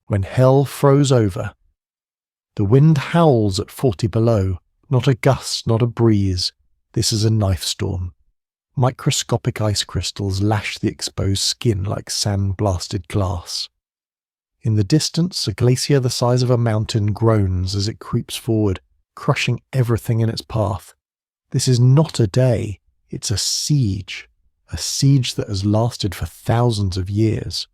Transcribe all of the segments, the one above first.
when hell froze over. The wind howls at 40 below, not a gust, not a breeze. This is a knife storm. Microscopic ice crystals lash the exposed skin like sand-blasted glass. In the distance, a glacier the size of a mountain groans as it creeps forward, crushing everything in its path. This is not a day, it's a siege that has lasted for thousands of years.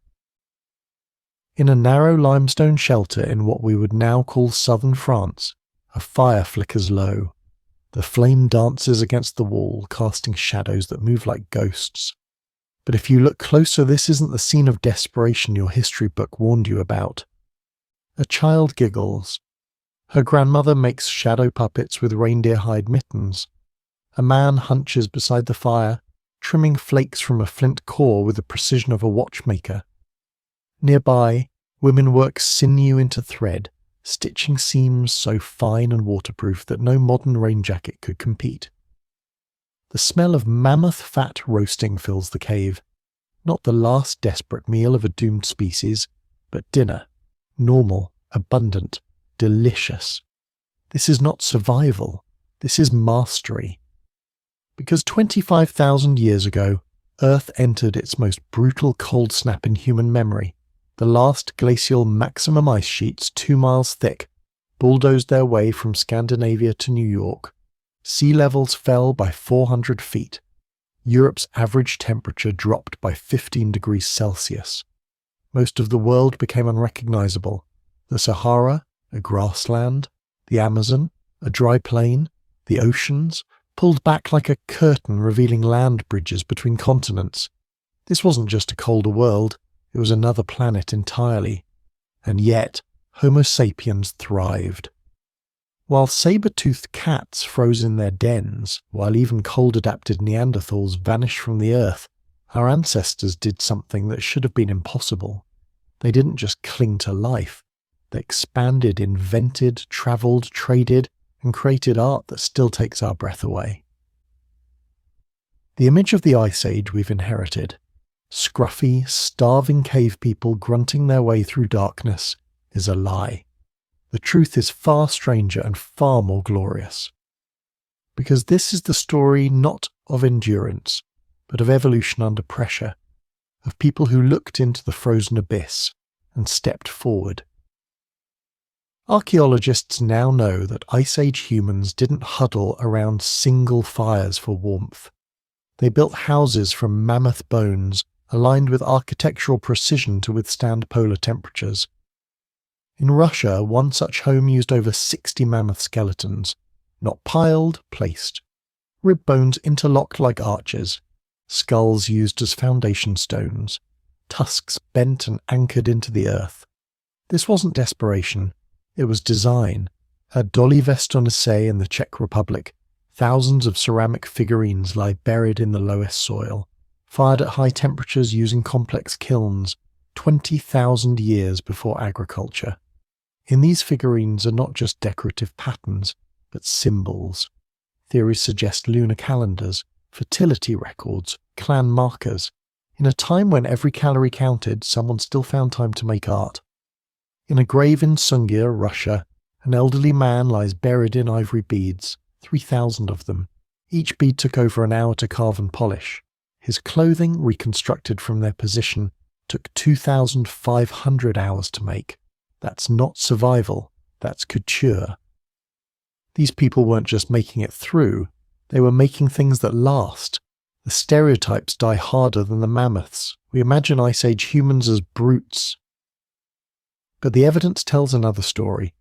In a narrow limestone shelter in what we would now call southern France, a fire flickers low. The flame dances against the wall, casting shadows that move like ghosts. But if you look closer, this isn't the scene of desperation your history book warned you about. A child giggles. Her grandmother makes shadow puppets with reindeer hide mittens. A man hunches beside the fire, trimming flakes from a flint core with the precision of a watchmaker. Nearby, women work sinew into thread, stitching seams so fine and waterproof that no modern rain jacket could compete. The smell of mammoth fat roasting fills the cave, not the last desperate meal of a doomed species, but dinner, normal, abundant, delicious. This is not survival, this is mastery. Because 25,000 years ago, Earth entered its most brutal cold snap in human memory. The last glacial maximum ice sheets 2 miles thick bulldozed their way from Scandinavia to New York. Sea levels fell by 400 feet. Europe's average temperature dropped by 15 degrees Celsius. Most of the world became unrecognizable. The Sahara, a grassland, the Amazon, a dry plain, the oceans, pulled back like a curtain revealing land bridges between continents. This wasn't just a colder world. It was another planet entirely. And yet, Homo sapiens thrived. While saber-toothed cats froze in their dens, while even cold-adapted Neanderthals vanished from the earth, our ancestors did something that should have been impossible. They didn't just cling to life. They expanded, invented, travelled, traded, and created art that still takes our breath away. The image of the Ice Age we've inherited, scruffy, starving cave people grunting their way through darkness, is a lie. The truth is far stranger and far more glorious. Because this is the story not of endurance, but of evolution under pressure, of people who looked into the frozen abyss and stepped forward. Archaeologists now know that Ice Age humans didn't huddle around single fires for warmth. They built houses from mammoth bones, aligned with architectural precision to withstand polar temperatures. In Russia, one such home used over 60 mammoth skeletons, not piled, placed. Rib bones interlocked like arches, skulls used as foundation stones, tusks bent and anchored into the earth. This wasn't desperation, it was design. At Dolly Vestonese in the Czech Republic, thousands of ceramic figurines lie buried in the lowest soil, fired at high temperatures using complex kilns, 20,000 years before agriculture. In these figurines are not just decorative patterns, but symbols. Theories suggest lunar calendars, fertility records, clan markers. In a time when every calorie counted, someone still found time to make art. In a grave in Sungir, Russia, an elderly man lies buried in ivory beads, 3,000 of them. Each bead took over an hour to carve and polish. His clothing, reconstructed from their position, took 2,500 hours to make. That's not survival, that's couture. These people weren't just making it through, they were making things that last. The stereotypes die harder than the mammoths. We imagine Ice Age humans as brutes. But the evidence tells another story.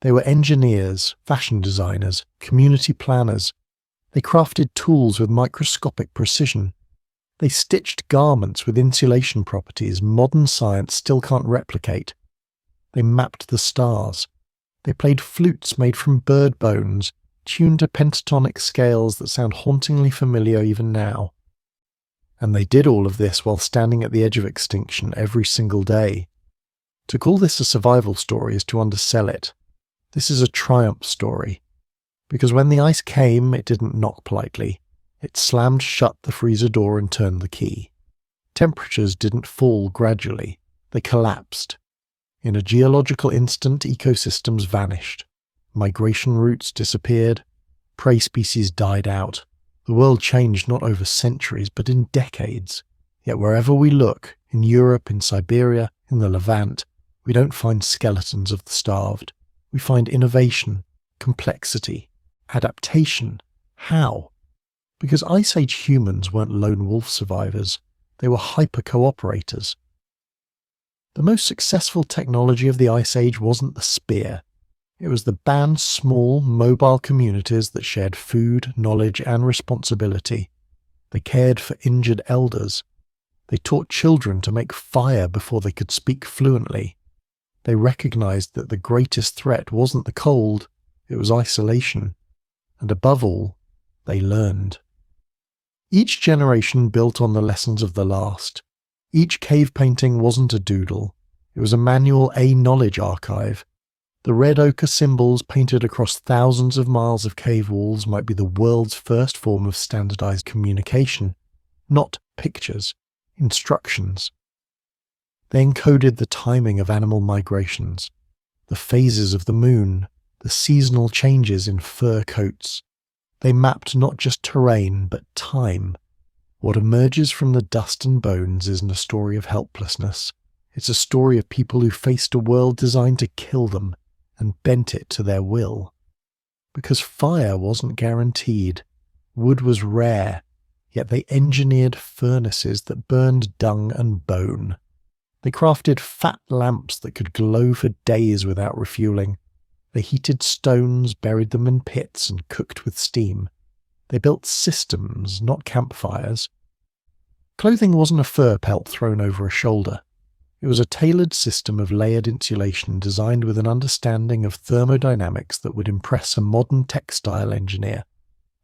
They were engineers, fashion designers, community planners. They crafted tools with microscopic precision. They stitched garments with insulation properties modern science still can't replicate. They mapped the stars. They played flutes made from bird bones, tuned to pentatonic scales that sound hauntingly familiar even now. And they did all of this while standing at the edge of extinction every single day. To call this a survival story is to undersell it. This is a triumph story. Because when the ice came, it didn't knock politely. It slammed shut the freezer door and turned the key. Temperatures didn't fall gradually. They collapsed. In a geological instant, ecosystems vanished. Migration routes disappeared. Prey species died out. The world changed not over centuries, but in decades. Yet wherever we look, in Europe, in Siberia, in the Levant, we don't find skeletons of the starved. We find innovation, complexity, adaptation. How? Because Ice Age humans weren't lone wolf survivors. They were hyper-cooperators. The most successful technology of the Ice Age wasn't the spear. It was the band small, mobile communities that shared food, knowledge, and responsibility. They cared for injured elders. They taught children to make fire before they could speak fluently. They recognized that the greatest threat wasn't the cold, it was isolation. And above all, they learned. Each generation built on the lessons of the last. Each cave painting wasn't a doodle. It was a manual, a knowledge archive. The red ochre symbols painted across thousands of miles of cave walls might be the world's first form of standardized communication. Not pictures, instructions. They encoded the timing of animal migrations, the phases of the moon, the seasonal changes in fur coats. They mapped not just terrain, but time. What emerges from the dust and bones isn't a story of helplessness. It's a story of people who faced a world designed to kill them and bent it to their will. Because fire wasn't guaranteed, wood was rare, yet they engineered furnaces that burned dung and bone. They crafted fat lamps that could glow for days without refueling. They heated stones, buried them in pits, and cooked with steam. They built systems, not campfires. Clothing wasn't a fur pelt thrown over a shoulder. It was a tailored system of layered insulation designed with an understanding of thermodynamics that would impress a modern textile engineer.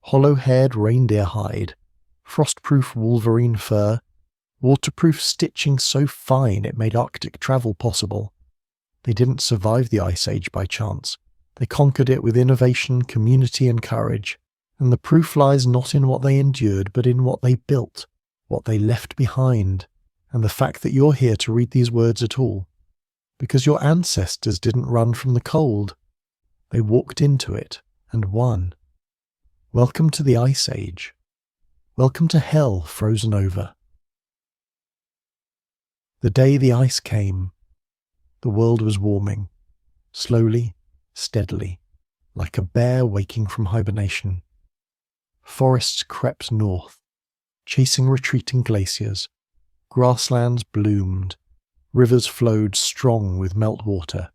Hollow-haired reindeer hide, frost-proof wolverine fur, waterproof stitching so fine it made Arctic travel possible. They didn't survive the Ice Age by chance. They conquered it with innovation, community, and courage. And the proof lies not in what they endured, but in what they built, what they left behind, and the fact that you're here to read these words at all. Because your ancestors didn't run from the cold. They walked into it and won. Welcome to the Ice Age. Welcome to hell frozen over. The day the ice came, the world was warming, slowly, steadily, like a bear waking from hibernation. Forests crept north, chasing retreating glaciers. Grasslands bloomed. Rivers flowed strong with meltwater.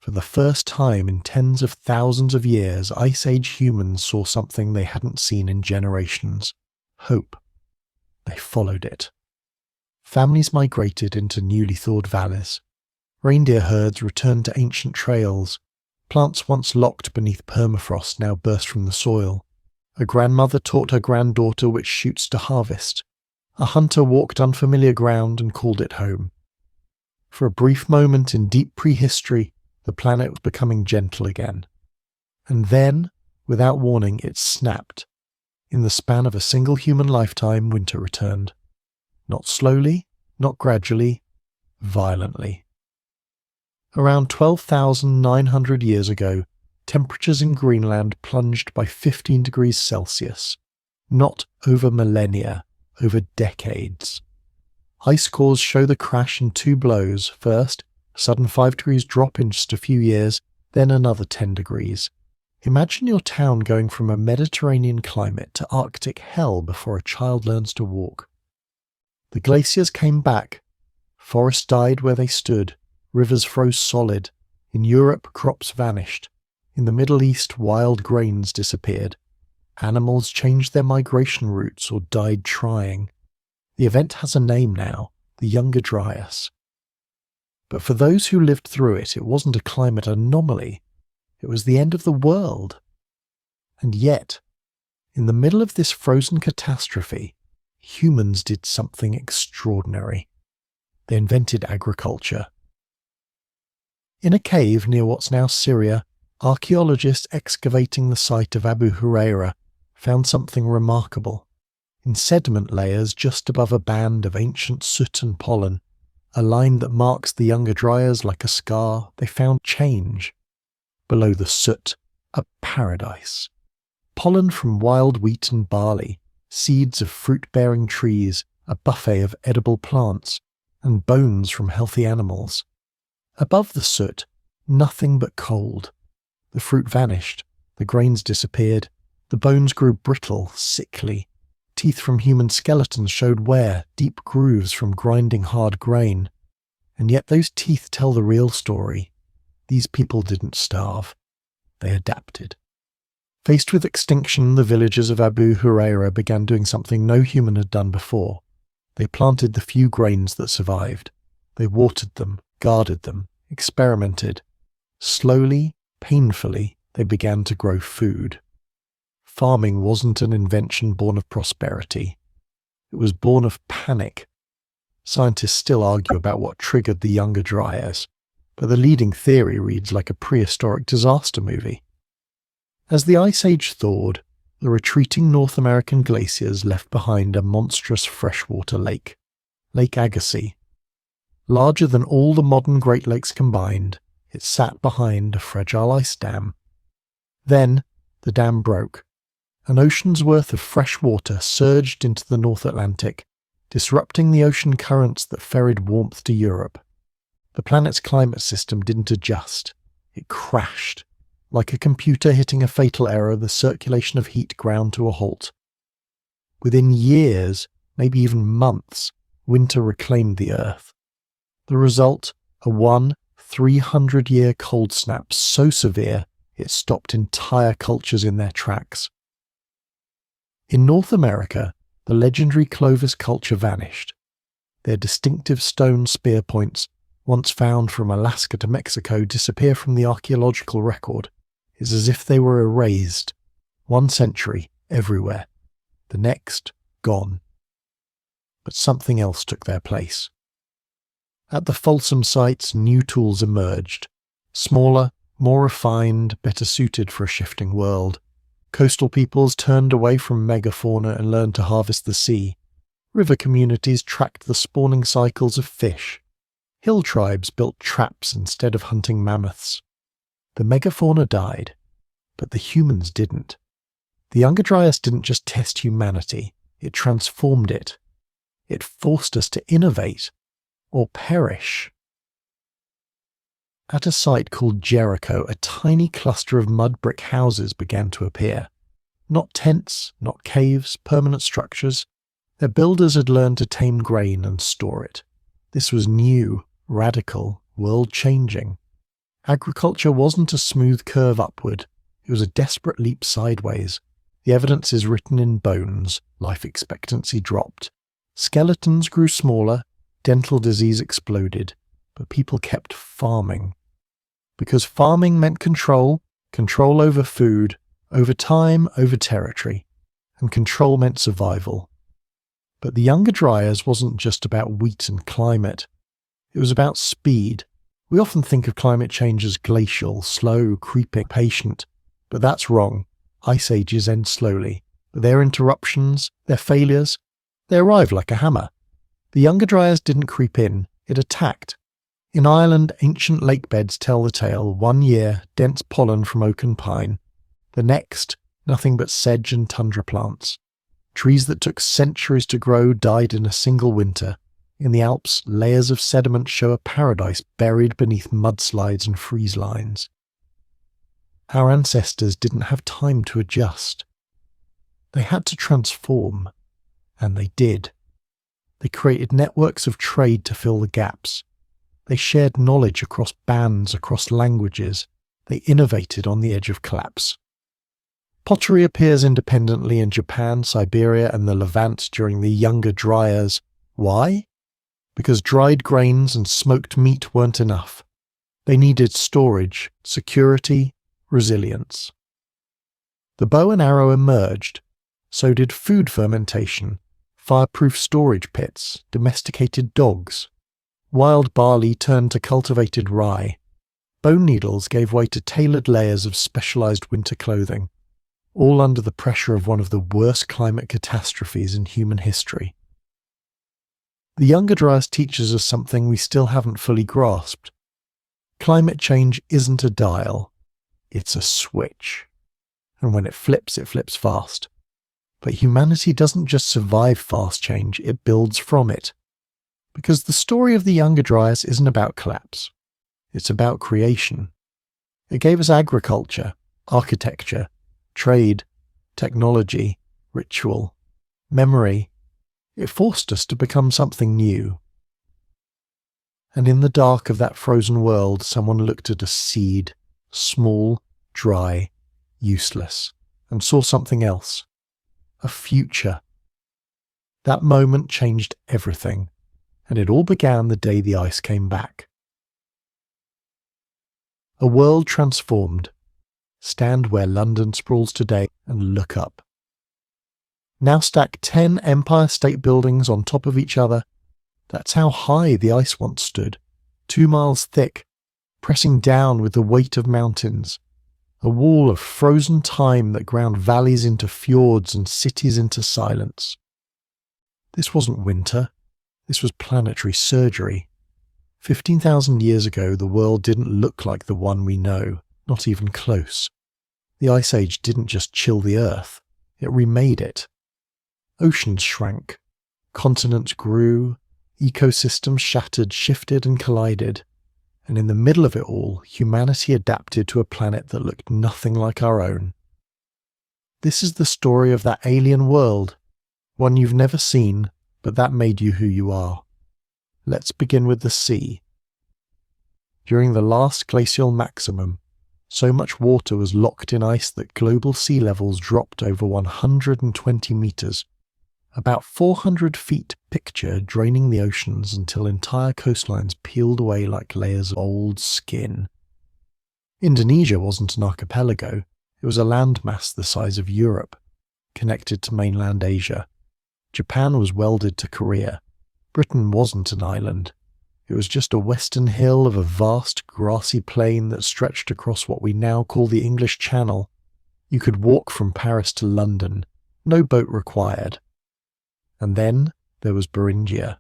For the first time in tens of thousands of years, Ice Age humans saw something they hadn't seen in generations. Hope. They followed it. Families migrated into newly thawed valleys. Reindeer herds returned to ancient trails. Plants once locked beneath permafrost now burst from the soil. A grandmother taught her granddaughter which shoots to harvest. A hunter walked unfamiliar ground and called it home. For a brief moment in deep prehistory, the planet was becoming gentle again. And then, without warning, it snapped. In the span of a single human lifetime, winter returned. Not slowly, not gradually, violently. Around 12,900 years ago, temperatures in Greenland plunged by 15 degrees Celsius. Not over millennia, over decades. Ice cores show the crash in two blows. First, a sudden 5 degrees drop in just a few years, then another 10 degrees. Imagine your town going from a Mediterranean climate to Arctic hell before a child learns to walk. The glaciers came back. Forests died where they stood. Rivers froze solid. In Europe, crops vanished. In the Middle East, wild grains disappeared. Animals changed their migration routes or died trying. The event has a name now, the Younger Dryas. But for those who lived through it, it wasn't a climate anomaly. It was the end of the world. And yet, in the middle of this frozen catastrophe, humans did something extraordinary. They invented agriculture. In a cave near what's now Syria, archaeologists excavating the site of Abu Huraira found something remarkable. In sediment layers just above a band of ancient soot and pollen, a line that marks the younger dryas like a scar, they found change. Below the soot, a paradise. Pollen from wild wheat and barley, seeds of fruit-bearing trees, a buffet of edible plants, and bones from healthy animals. Above the soot, nothing but cold. The fruit vanished, the grains disappeared, the bones grew brittle, sickly. Teeth from human skeletons showed wear, deep grooves from grinding hard grain. And yet those teeth tell the real story. These people didn't starve. They adapted. Faced with extinction, the villagers of Abu Huraira began doing something no human had done before. They planted the few grains that survived. They watered them, guarded them, experimented. Slowly, painfully, they began to grow food. Farming wasn't an invention born of prosperity. It was born of panic. Scientists still argue about what triggered the younger dryas, but the leading theory reads like a prehistoric disaster movie. As the Ice Age thawed, the retreating North American glaciers left behind a monstrous freshwater lake, Lake Agassiz. Larger than all the modern Great Lakes combined, it sat behind a fragile ice dam. Then, the dam broke. An ocean's worth of fresh water surged into the North Atlantic, disrupting the ocean currents that ferried warmth to Europe. The planet's climate system didn't adjust. It crashed. Like a computer hitting a fatal error, the circulation of heat ground to a halt. Within years, maybe even months, winter reclaimed the Earth. The result, a 300-year cold snap so severe it stopped entire cultures in their tracks. In North America, the legendary Clovis culture vanished. Their distinctive stone spear points, once found from Alaska to Mexico, disappear from the archaeological record. It's as if they were erased. 1 century, everywhere. The next, gone. But something else took their place. At the Folsom sites, new tools emerged. Smaller, more refined, better suited for a shifting world. Coastal peoples turned away from megafauna and learned to harvest the sea. River communities tracked the spawning cycles of fish. Hill tribes built traps instead of hunting mammoths. The megafauna died, but the humans didn't. The Younger Dryas didn't just test humanity, it transformed it. It forced us to innovate, or perish. At a site called Jericho, a tiny cluster of mud brick houses began to appear. Not tents, not caves, permanent structures. Their builders had learned to tame grain and store it. This was new, radical, world-changing. Agriculture wasn't a smooth curve upward. It was a desperate leap sideways. The evidence is written in bones. Life expectancy dropped. Skeletons grew smaller. Dental disease exploded. But people kept farming. Because farming meant control over food, over time, over territory, and control meant survival. But the Younger Dryas wasn't just about wheat and climate. It was about speed. We often think of climate change as glacial, slow, creeping, patient, but that's wrong. Ice ages end slowly, but their interruptions, their failures, they arrive like a hammer. The Younger Dryas didn't creep in, it attacked. In Ireland, ancient lake beds tell the tale. 1 year, dense pollen from oak and pine. The next, nothing but sedge and tundra plants. Trees that took centuries to grow died in a single winter. In the Alps, layers of sediment show a paradise buried beneath mudslides and freeze lines. Our ancestors didn't have time to adjust. They had to transform, and they did. They created networks of trade to fill the gaps. They shared knowledge across bands, across languages. They innovated on the edge of collapse. Pottery appears independently in Japan, Siberia, and the Levant during the Younger Dryas. Why? Because dried grains and smoked meat weren't enough. They needed storage, security, resilience. The bow and arrow emerged. So did food fermentation, fireproof storage pits, domesticated dogs. Wild barley turned to cultivated rye. Bone needles gave way to tailored layers of specialized winter clothing, all under the pressure of one of the worst climate catastrophes in human history. The Younger Dryas teaches us something we still haven't fully grasped. Climate change isn't a dial, it's a switch. And when it flips fast. But humanity doesn't just survive fast change, it builds from it. Because the story of the Younger Dryas isn't about collapse. It's about creation. It gave us agriculture, architecture, trade, technology, ritual, memory. It forced us to become something new. And in the dark of that frozen world, someone looked at a seed, small, dry, useless, and saw something else. A future. That moment changed everything, and it all began the day the ice came back. A world transformed. Stand where London sprawls today and look up. Now stack 10 Empire State Buildings on top of each other. That's how high the ice once stood, 2 miles thick, pressing down with the weight of mountains. A wall of frozen time that ground valleys into fjords and cities into silence. This wasn't winter. This was planetary surgery. 15,000 years ago, the world didn't look like the one we know, not even close. The Ice Age didn't just chill the Earth, it remade it. Oceans shrank, continents grew, ecosystems shattered, shifted and collided. And in the middle of it all, humanity adapted to a planet that looked nothing like our own. This is the story of that alien world, one you've never seen, but that made you who you are. Let's begin with the sea. During the last glacial maximum, so much water was locked in ice that global sea levels dropped over 120 meters, about 400 feet picture, draining the oceans until entire coastlines peeled away like layers of old skin. Indonesia wasn't an archipelago, it was a landmass the size of Europe, connected to mainland Asia. Japan was welded to Korea. Britain wasn't an island. It was just a western hill of a vast grassy plain that stretched across what we now call the English Channel. You could walk from Paris to London, no boat required. And then there was Beringia.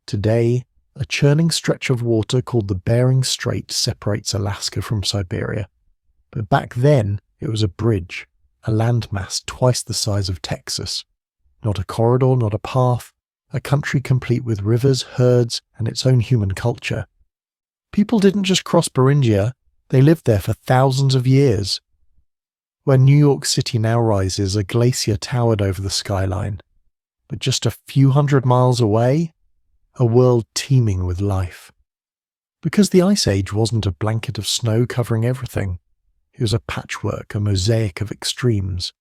Today, a churning stretch of water called the Bering Strait separates Alaska from Siberia. But back then, it was a bridge, a landmass twice the size of Texas. Not a corridor, not a path, a country complete with rivers, herds, and its own human culture. People didn't just cross Beringia, they lived there for thousands of years. Where New York City now rises, a glacier towered over the skyline. But just a few hundred miles away, a world teeming with life. Because the Ice Age wasn't a blanket of snow covering everything. It was a patchwork, a mosaic of extremes.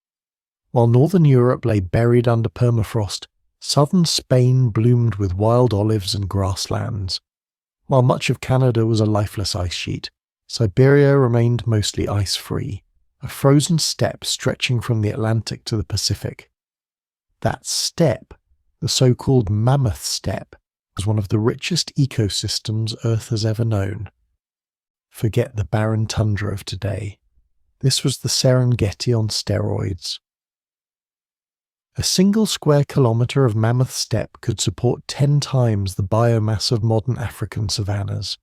While northern Europe lay buried under permafrost, southern Spain bloomed with wild olives and grasslands. While much of Canada was a lifeless ice sheet, Siberia remained mostly ice-free, a frozen steppe stretching from the Atlantic to the Pacific. That steppe, the so-called mammoth steppe, was one of the richest ecosystems Earth has ever known. Forget the barren tundra of today. This was the Serengeti on steroids. A single square kilometre of mammoth steppe could support 10 times the biomass of modern African savannas.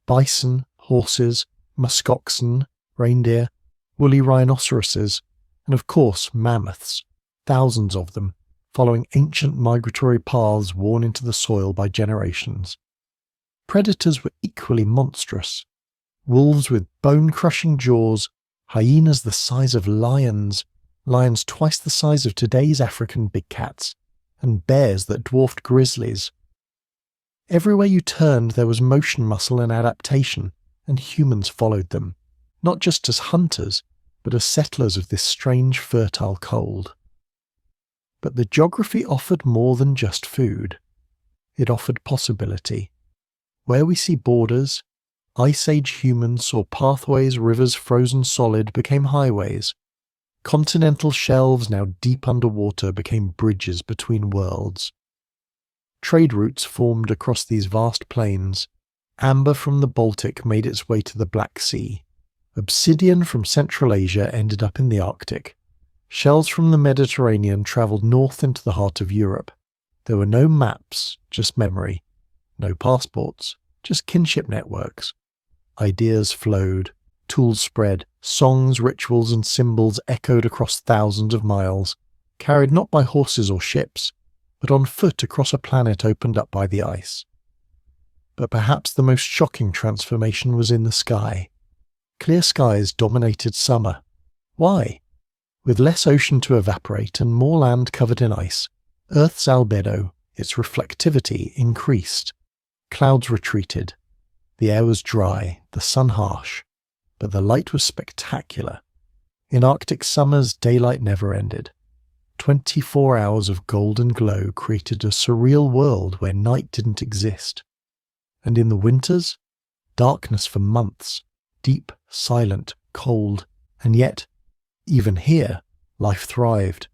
Bison, horses, muskoxen, reindeer, woolly rhinoceroses, and of course mammoths, thousands of them, following ancient migratory paths worn into the soil by generations. Predators were equally monstrous. Wolves with bone-crushing jaws, hyenas the size of lions, lions twice the size of today's African big cats, and bears that dwarfed grizzlies. Everywhere you turned there was motion muscle and adaptation, and humans followed them, not just as hunters, but as settlers of this strange fertile cold. But the geography offered more than just food. It offered possibility. Where we see borders, Ice Age humans saw pathways rivers frozen solid became highways. Continental shelves now deep underwater became bridges between worlds. Trade routes formed across these vast plains. Amber from the Baltic made its way to the Black Sea. Obsidian from Central Asia ended up in the Arctic. Shells from the Mediterranean travelled north into the heart of Europe. There were no maps, just memory. No passports, just kinship networks. Ideas flowed, tools spread, songs, rituals, and symbols echoed across thousands of miles, carried not by horses or ships, but on foot across a planet opened up by the ice. But perhaps the most shocking transformation was in the sky. Clear skies dominated summer. Why? With less ocean to evaporate and more land covered in ice, Earth's albedo, its reflectivity, increased. Clouds retreated. The air was dry, the sun harsh, but the light was spectacular. In Arctic summers, daylight never ended. 24 hours of golden glow created a surreal world where night didn't exist. And in the winters, darkness for months, deep, silent, cold, and yet, even here, life thrived.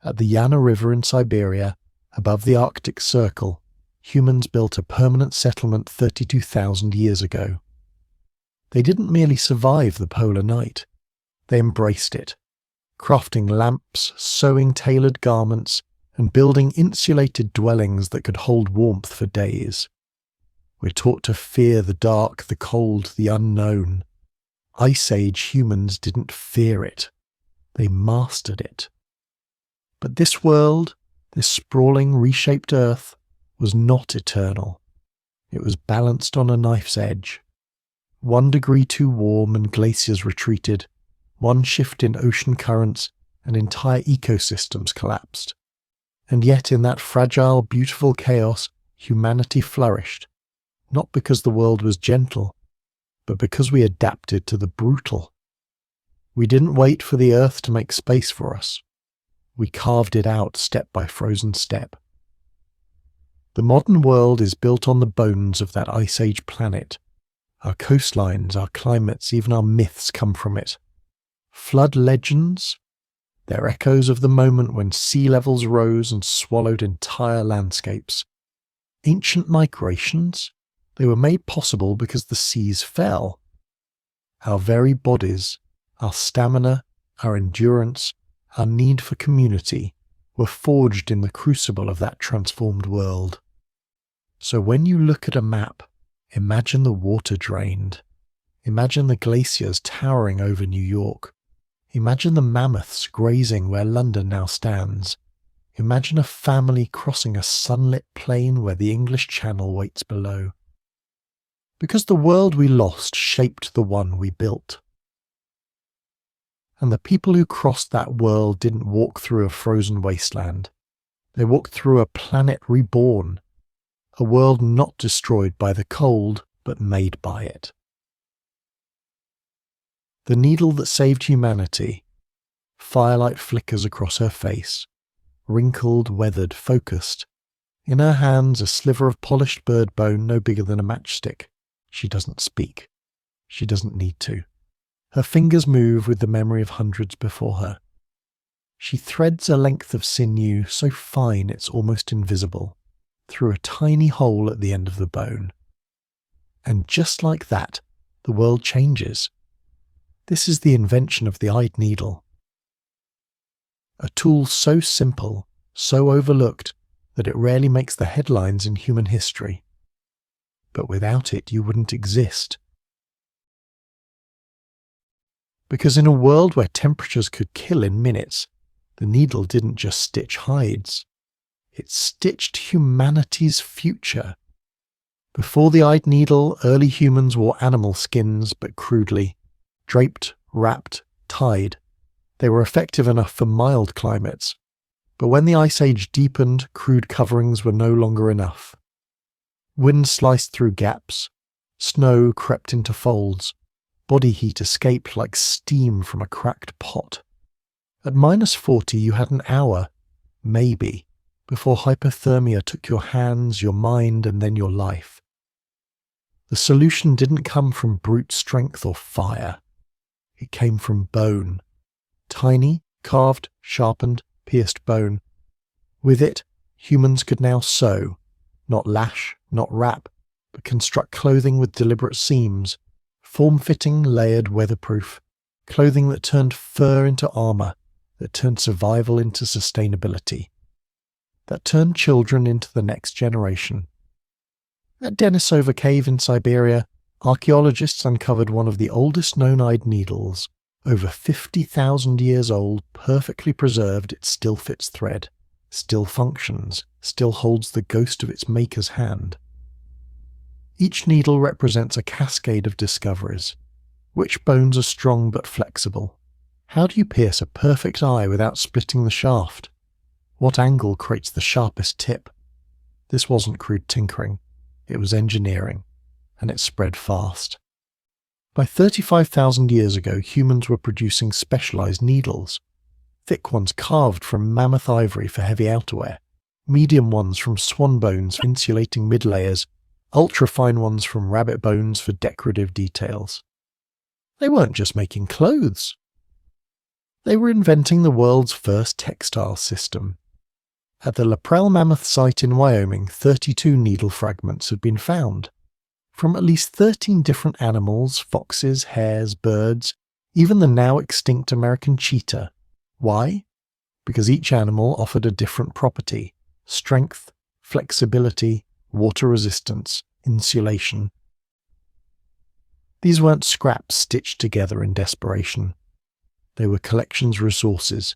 At the Yana River in Siberia, above the Arctic Circle, humans built a permanent settlement 32,000 years ago. They didn't merely survive the polar night, they embraced it, crafting lamps, sewing tailored garments, and building insulated dwellings that could hold warmth for days. We're taught to fear the dark, the cold, the unknown. Ice Age humans didn't fear it, they mastered it. But this world, this sprawling, reshaped Earth, was not eternal. It was balanced on a knife's edge. 1 degree too warm and glaciers retreated. One shift in ocean currents and entire ecosystems collapsed. And yet in that fragile, beautiful chaos, humanity flourished. Not because the world was gentle, but because we adapted to the brutal. We didn't wait for the Earth to make space for us. We carved it out step by frozen step. The modern world is built on the bones of that Ice Age planet. Our coastlines, our climates, even our myths come from it. Flood legends? They're echoes of the moment when sea levels rose and swallowed entire landscapes. Ancient migrations? They were made possible because the seas fell. Our very bodies, our stamina, our endurance, our need for community were forged in the crucible of that transformed world. So when you look at a map, imagine the water drained. Imagine the glaciers towering over New York. Imagine the mammoths grazing where London now stands. Imagine a family crossing a sunlit plain where the English Channel waits below. Because the world we lost shaped the one we built. And the people who crossed that world didn't walk through a frozen wasteland. They walked through a planet reborn, a world not destroyed by the cold, but made by it. The needle that saved humanity, firelight flickers across her face, wrinkled, weathered, focused. In her hands a sliver of polished bird bone no bigger than a matchstick. She doesn't speak. She doesn't need to. Her fingers move with the memory of hundreds before her. She threads a length of sinew so fine it's almost invisible, through a tiny hole at the end of the bone. And just like that, the world changes. This is the invention of the eyed needle. A tool so simple, so overlooked, that it rarely makes the headlines in human history. But without it, you wouldn't exist. Because in a world where temperatures could kill in minutes, the needle didn't just stitch hides. It stitched humanity's future. Before the eyed needle, early humans wore animal skins, but crudely. Draped, wrapped, tied. They were effective enough for mild climates. But when the Ice Age deepened, crude coverings were no longer enough. Wind sliced through gaps. Snow crept into folds. Body heat escaped like steam from a cracked pot. At -40 you had an hour, maybe, before hypothermia took your hands, your mind, and then your life. The solution didn't come from brute strength or fire. It came from bone. Tiny, carved, sharpened, pierced bone. With it, humans could now sew, not lash, not wrap, but construct clothing with deliberate seams, form-fitting, layered, weatherproof, clothing that turned fur into armor, that turned survival into sustainability. that turned children into the next generation. At Denisova Cave in Siberia, archaeologists uncovered one of the oldest known eyed needles. Over 50,000 years old, perfectly preserved, it still fits thread, still functions, still holds the ghost of its maker's hand. Each needle represents a cascade of discoveries. Which bones are strong but flexible? How do you pierce a perfect eye without splitting the shaft? What angle creates the sharpest tip? This wasn't crude tinkering, it was engineering, and it spread fast. By 35,000 years ago, humans were producing specialized needles. Thick ones carved from mammoth ivory for heavy outerwear, medium ones from swan bones for insulating mid-layers, ultra-fine ones from rabbit bones for decorative details. They weren't just making clothes. They were inventing the world's first textile system. At the Laprelle Mammoth site in Wyoming, 32 needle fragments had been found. From at least 13 different animals, foxes, hares, birds, even the now extinct American cheetah. Why? Because each animal offered a different property: strength, flexibility, water resistance, insulation. These weren't scraps stitched together in desperation. They were collections' resources,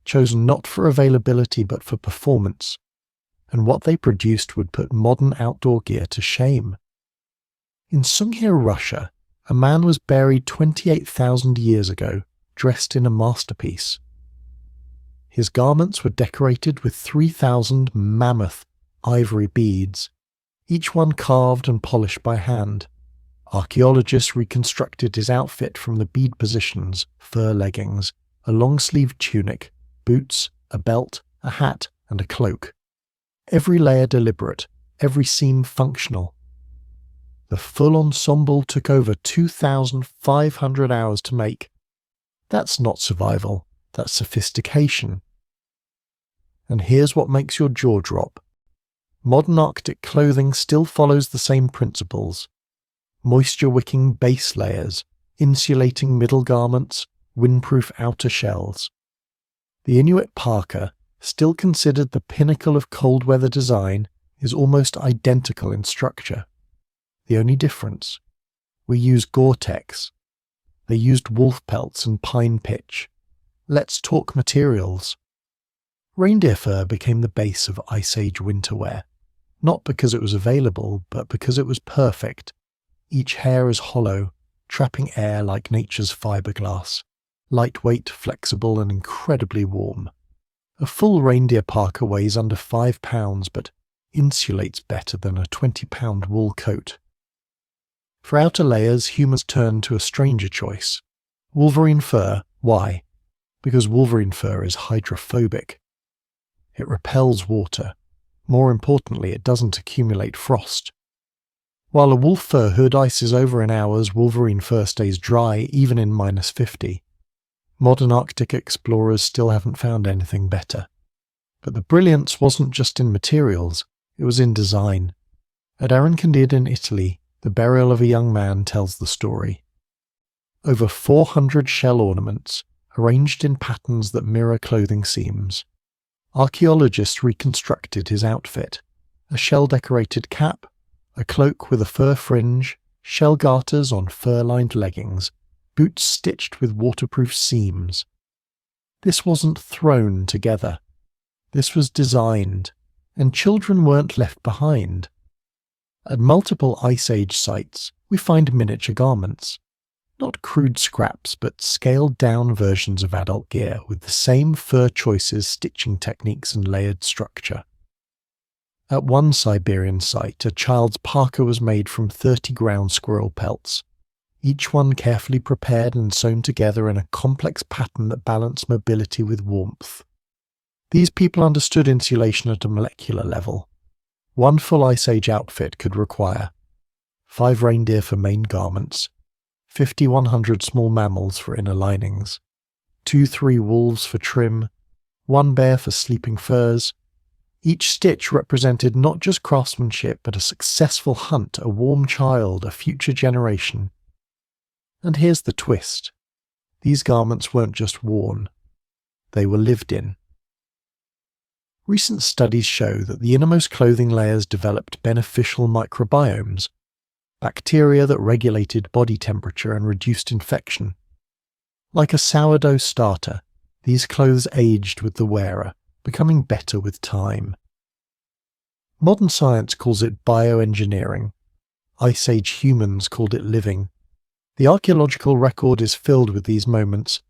chosen not for availability but for performance, and what they produced would put modern outdoor gear to shame. In Sungir, Russia, a man was buried 28,000 years ago, dressed in a masterpiece. His garments were decorated with 3,000 mammoth ivory beads, each one carved and polished by hand. Archaeologists reconstructed his outfit from the bead positions: fur leggings, a long-sleeved tunic, boots, a belt, a hat, and a cloak. Every layer deliberate, every seam functional. The full ensemble took over 2,500 hours to make. That's not survival, that's sophistication. And here's what makes your jaw drop. Modern Arctic clothing still follows the same principles: moisture-wicking base layers, insulating middle garments, windproof outer shells. The Inuit parka, still considered the pinnacle of cold-weather design, is almost identical in structure. The only difference? We use Gore-Tex. They used wolf pelts and pine pitch. Let's talk materials. Reindeer fur became the base of Ice Age winter wear, not because it was available, but because it was perfect. Each hair is hollow, trapping air like nature's fiberglass, lightweight, flexible, and incredibly warm. A full reindeer parka weighs under 5 pounds, but insulates better than a 20-pound wool coat. For outer layers, humans turned to a stranger choice. Wolverine fur. Why? Because wolverine fur is hydrophobic. It repels water. More importantly, it doesn't accumulate frost. While a wolf fur hood ices over in hours, wolverine fur stays dry even in -50. Modern Arctic explorers still haven't found anything better. But the brilliance wasn't just in materials, it was in design. At Arancandia in Italy, the burial of a young man tells the story. Over 400 shell ornaments, arranged in patterns that mirror clothing seams. Archaeologists reconstructed his outfit: a shell-decorated cap, a cloak with a fur fringe, shell garters on fur-lined leggings, boots stitched with waterproof seams. This wasn't thrown together. This was designed, and children weren't left behind. At multiple Ice Age sites, we find miniature garments. Not crude scraps, but scaled-down versions of adult gear with the same fur choices, stitching techniques, and layered structure. At one Siberian site, a child's parka was made from 30 ground squirrel pelts, each one carefully prepared and sewn together in a complex pattern that balanced mobility with warmth. These people understood insulation at a molecular level. One full Ice Age outfit could require 5 reindeer for main garments, 5,100 small mammals for inner linings, 2-3 wolves for trim, 1 bear for sleeping furs. Each stitch represented not just craftsmanship, but a successful hunt, a warm child, a future generation. And here's the twist. These garments weren't just worn. They were lived in. Recent studies show that the innermost clothing layers developed beneficial microbiomes, bacteria that regulated body temperature and reduced infection. Like a sourdough starter, these clothes aged with the wearer, becoming better with time. Modern science calls it bioengineering. Ice Age humans called it living. The archaeological record is filled with these moments,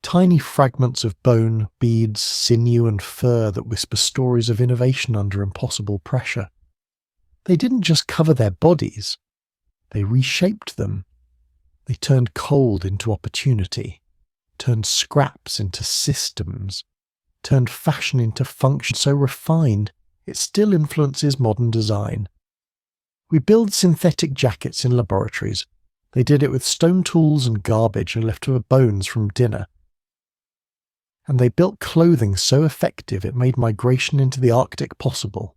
tiny fragments of bone, beads, sinew and fur that whisper stories of innovation under impossible pressure. They didn't just cover their bodies, they reshaped them. They turned cold into opportunity, turned scraps into systems, turned fashion into function so refined it still influences modern design. We build synthetic jackets in laboratories. They did it with stone tools and garbage and leftover bones from dinner. And they built clothing so effective it made migration into the Arctic possible,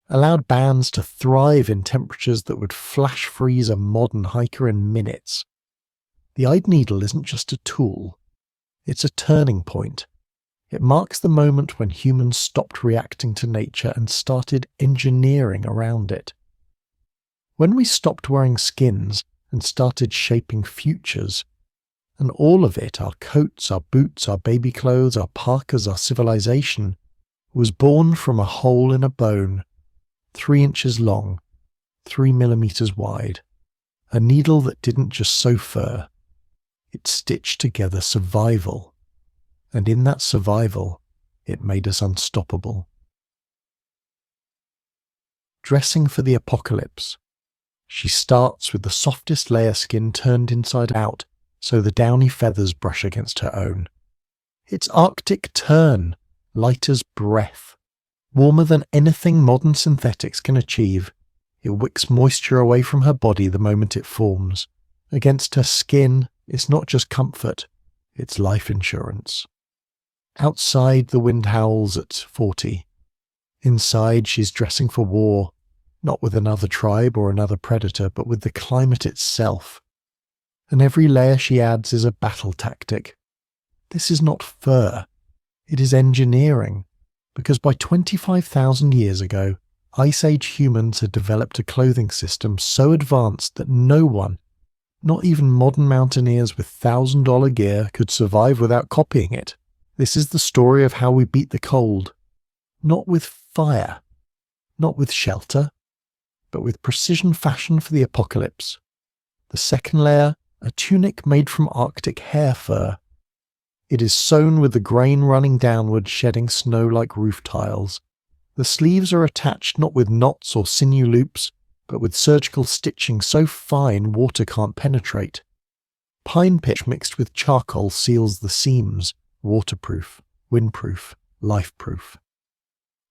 allowed bands to thrive in temperatures that would flash freeze a modern hiker in minutes. The eyed needle isn't just a tool, it's a turning point. It marks the moment when humans stopped reacting to nature and started engineering around it. When we stopped wearing skins and started shaping futures, and all of it, our coats, our boots, our baby clothes, our parkas, our civilization, was born from a hole in a bone, 3 inches long, 3 millimeters wide, a needle that didn't just sew fur, it stitched together survival, and in that survival, it made us unstoppable. Dressing for the apocalypse. She starts with the softest layer skin turned inside out, so the downy feathers brush against her own. It's Arctic turn, light as breath, warmer than anything modern synthetics can achieve. It wicks moisture away from her body the moment it forms. Against her skin, it's not just comfort, it's life insurance. Outside, the wind howls at 40. Inside, she's dressing for war, not with another tribe or another predator, but with the climate itself. And every layer she adds is a battle tactic. This is not fur, it is engineering, because by 25,000 years ago, Ice Age humans had developed a clothing system so advanced that no one, not even modern mountaineers with $1,000 gear, could survive without copying it. This is the story of how we beat the cold, not with fire, not with shelter, but with precision fashion for the apocalypse. The second layer, a tunic made from Arctic hair fur. It is sewn with the grain running downward, shedding snow like roof tiles. The sleeves are attached not with knots or sinew loops, but with surgical stitching so fine water can't penetrate. Pine pitch mixed with charcoal seals the seams, waterproof, windproof, lifeproof.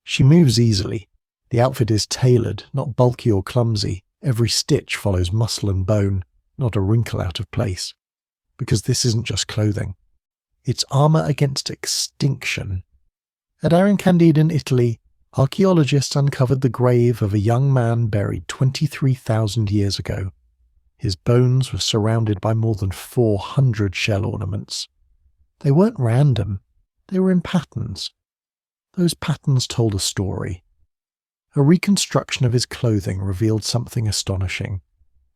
She moves easily. The outfit is tailored, not bulky or clumsy. Every stitch follows muscle and bone, not a wrinkle out of place. Because this isn't just clothing. It's armour against extinction. At Candida in Italy, archaeologists uncovered the grave of a young man buried 23,000 years ago. His bones were surrounded by more than 400 shell ornaments. They weren't random, they were in patterns. Those patterns told a story. A reconstruction of his clothing revealed something astonishing.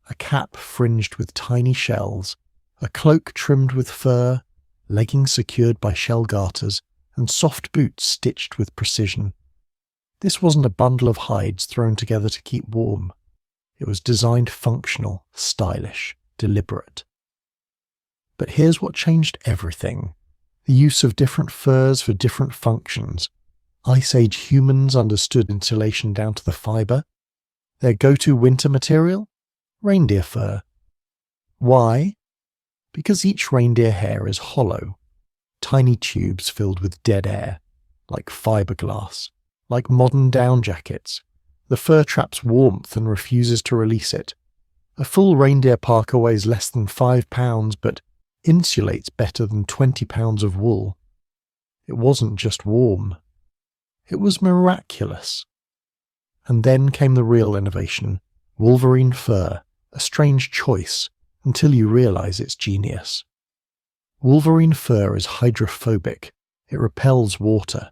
A cap fringed with tiny shells, a cloak trimmed with fur, leggings secured by shell garters, and soft boots stitched with precision. This wasn't a bundle of hides thrown together to keep warm. It was designed functional, stylish, deliberate. But here's what changed everything. The use of different furs for different functions. Ice Age humans understood insulation down to the fibre. Their go-to winter material? Reindeer fur. Why? Because each reindeer hair is hollow. Tiny tubes filled with dead air, like fiberglass, like modern down jackets. The fur traps warmth and refuses to release it. A full reindeer parka weighs less than 5 pounds, but insulates better than 20 pounds of wool. It wasn't just warm. It was miraculous. And then came the real innovation, wolverine fur, a strange choice, until you realize it's genius. Wolverine fur is hydrophobic. It repels water.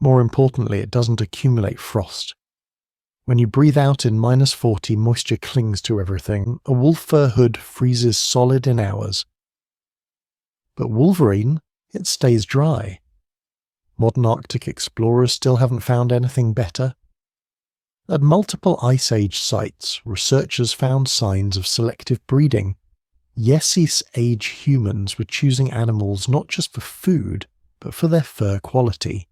More importantly, it doesn't accumulate frost. When you breathe out in -40, moisture clings to everything. A wolf fur hood freezes solid in hours. But wolverine, it stays dry. Modern Arctic explorers still haven't found anything better. At multiple Ice Age sites, researchers found signs of selective breeding. Yesis age humans were choosing animals not just for food, but for their fur quality.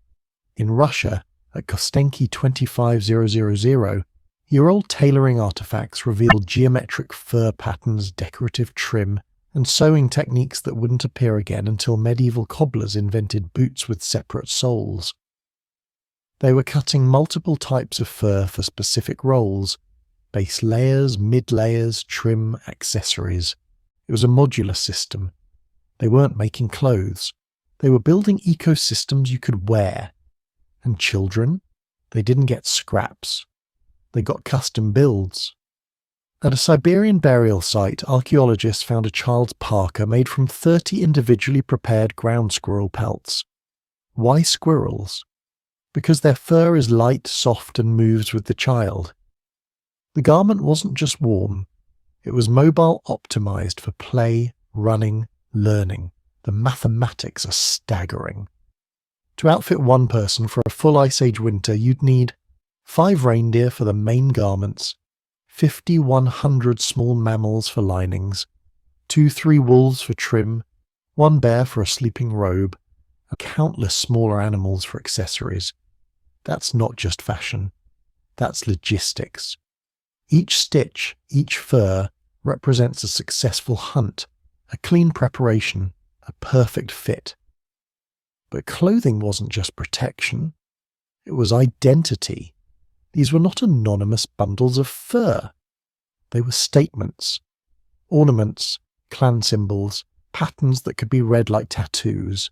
In Russia, at Kostenki 25000, year-old tailoring artifacts revealed geometric fur patterns, decorative trim, and sewing techniques that wouldn't appear again until medieval cobblers invented boots with separate soles. They were cutting multiple types of fur for specific roles: base layers, mid-layers, trim, accessories. It was a modular system. They weren't making clothes. They were building ecosystems you could wear. And children? They didn't get scraps. They got custom builds. At a Siberian burial site, archaeologists found a child's parka made from 30 individually prepared ground squirrel pelts. Why squirrels? Because their fur is light, soft, and moves with the child. The garment wasn't just warm. It was mobile, optimized for play, running, learning. The mathematics are staggering. To outfit one person for a full Ice Age winter, you'd need 5 reindeer for the main garments, 5,100 small mammals for linings, 2-3 wolves for trim, 1 bear for a sleeping robe, and countless smaller animals for accessories. That's not just fashion. That's logistics. Each stitch, each fur, represents a successful hunt, a clean preparation, a perfect fit. But clothing wasn't just protection. It was identity. These were not anonymous bundles of fur. They were statements, ornaments, clan symbols, patterns that could be read like tattoos.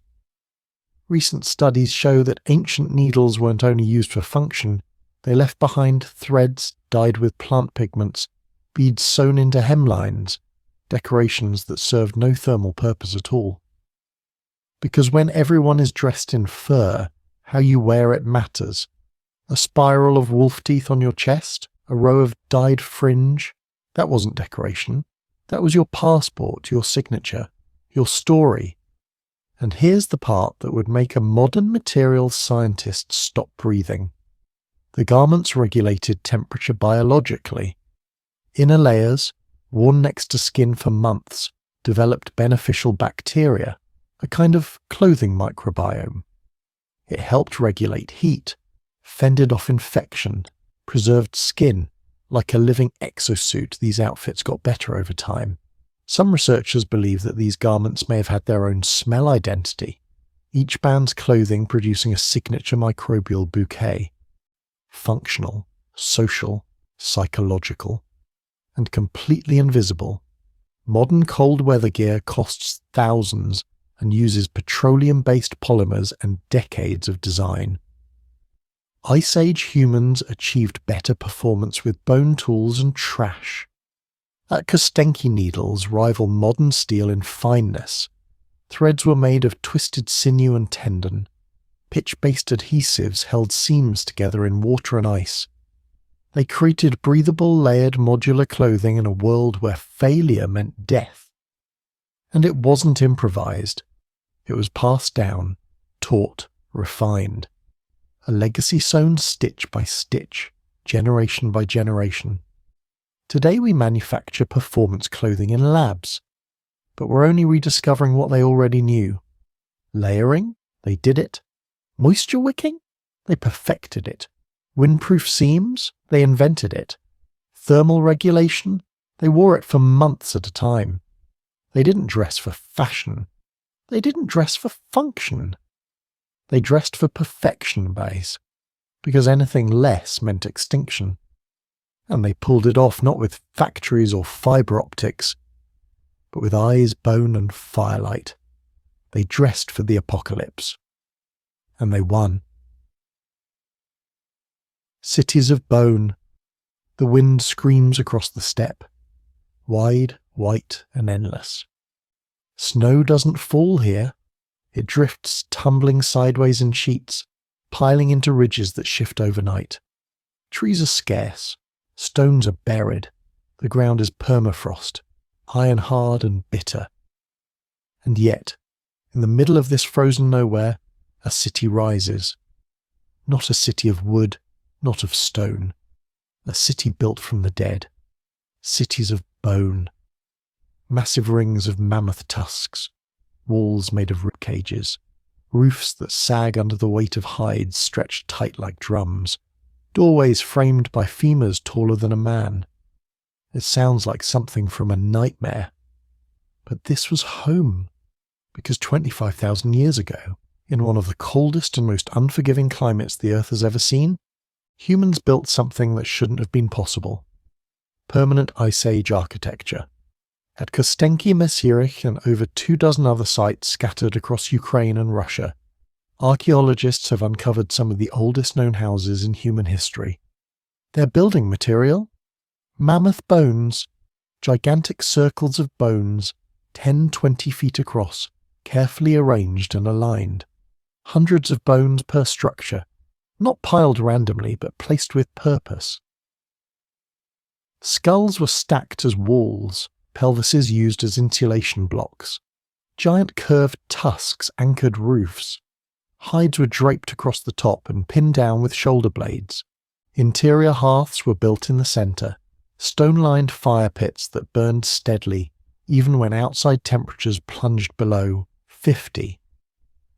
Recent studies show that ancient needles weren't only used for function, they left behind threads dyed with plant pigments, beads sewn into hemlines, decorations that served no thermal purpose at all. Because when everyone is dressed in fur, how you wear it matters. A spiral of wolf teeth on your chest, a row of dyed fringe, that wasn't decoration. That was your passport, your signature, your story. And here's the part that would make a modern materials scientist stop breathing. The garments regulated temperature biologically. Inner layers, worn next to skin for months, developed beneficial bacteria, a kind of clothing microbiome. It helped regulate heat, fended off infection, preserved skin. Like a living exosuit, these outfits got better over time. Some researchers believe that these garments may have had their own smell identity, each band's clothing producing a signature microbial bouquet. Functional, social, psychological, and completely invisible. Modern cold weather gear costs thousands and uses petroleum-based polymers and decades of design. Ice Age humans achieved better performance with bone tools and trash. At Kostenki needles rival modern steel in fineness. Threads were made of twisted sinew and tendon. Pitch-based adhesives held seams together in water and ice. They created breathable, layered, modular clothing in a world where failure meant death. And it wasn't improvised. It was passed down, taught, refined. A legacy sewn stitch by stitch, generation by generation. Today we manufacture performance clothing in labs, but we're only rediscovering what they already knew. Layering? They did it. Moisture wicking? They perfected it. Windproof seams? They invented it. Thermal regulation? They wore it for months at a time. They didn't dress for fashion. They didn't dress for function. They dressed for perfection base, because anything less meant extinction. And they pulled it off not with factories or fibre optics, but with eyes, bone and firelight. They dressed for the apocalypse. And they won. Cities of bone. The wind screams across the steppe, wide, white and endless. Snow doesn't fall here. It drifts tumbling sideways in sheets, piling into ridges that shift overnight. Trees are scarce, stones are buried, the ground is permafrost, iron hard and bitter. And yet, in the middle of this frozen nowhere, a city rises. Not a city of wood, not of stone. A city built from the dead. Cities of bone. Massive rings of mammoth tusks. Walls made of rib cages. Roofs that sag under the weight of hides stretched tight like drums. Doorways framed by femurs taller than a man. It sounds like something from a nightmare. But this was home. Because 25,000 years ago, in one of the coldest and most unforgiving climates the Earth has ever seen, humans built something that shouldn't have been possible. Permanent Ice Age architecture. At Kostenki Mesirich and over 24 other sites scattered across Ukraine and Russia, archaeologists have uncovered some of the oldest known houses in human history. Their building material? Mammoth bones, gigantic circles of bones, 10-20 feet across, carefully arranged and aligned. Hundreds of bones per structure, not piled randomly but placed with purpose. Skulls were stacked as walls, pelvises used as insulation blocks. Giant curved tusks anchored roofs. Hides were draped across the top and pinned down with shoulder blades. Interior hearths were built in the centre, stone-lined fire pits that burned steadily, even when outside temperatures plunged below 50.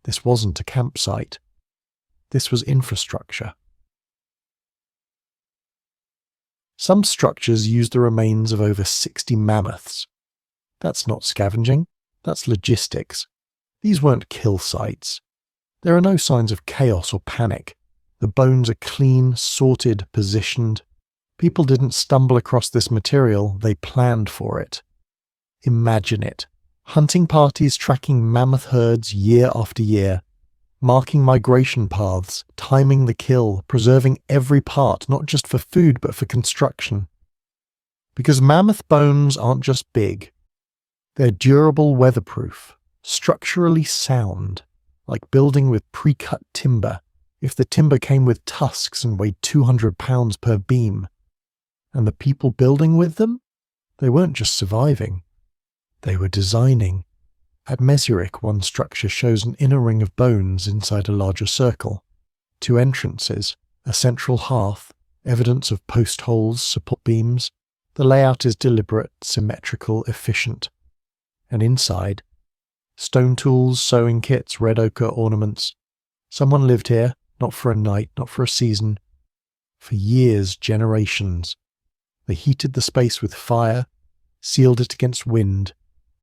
This wasn't a campsite. This was infrastructure. Some structures used the remains of over 60 mammoths. That's not scavenging, that's logistics. These weren't kill sites. There are no signs of chaos or panic. The bones are clean, sorted, positioned. People didn't stumble across this material, they planned for it. Imagine it. Hunting parties tracking mammoth herds year after year, marking migration paths, timing the kill, preserving every part, not just for food but for construction. Because mammoth bones aren't just big. They're durable, weatherproof, structurally sound, like building with pre-cut timber, if the timber came with tusks and weighed 200 pounds per beam. And the people building with them? They weren't just surviving. They were designing. At Mesirich, one structure shows an inner ring of bones inside a larger circle. 2 entrances, a central hearth, evidence of post holes, support beams. The layout is deliberate, symmetrical, efficient. And inside, stone tools, sewing kits, red ochre ornaments. Someone lived here, not for a night, not for a season. For years, generations. They heated the space with fire, sealed it against wind,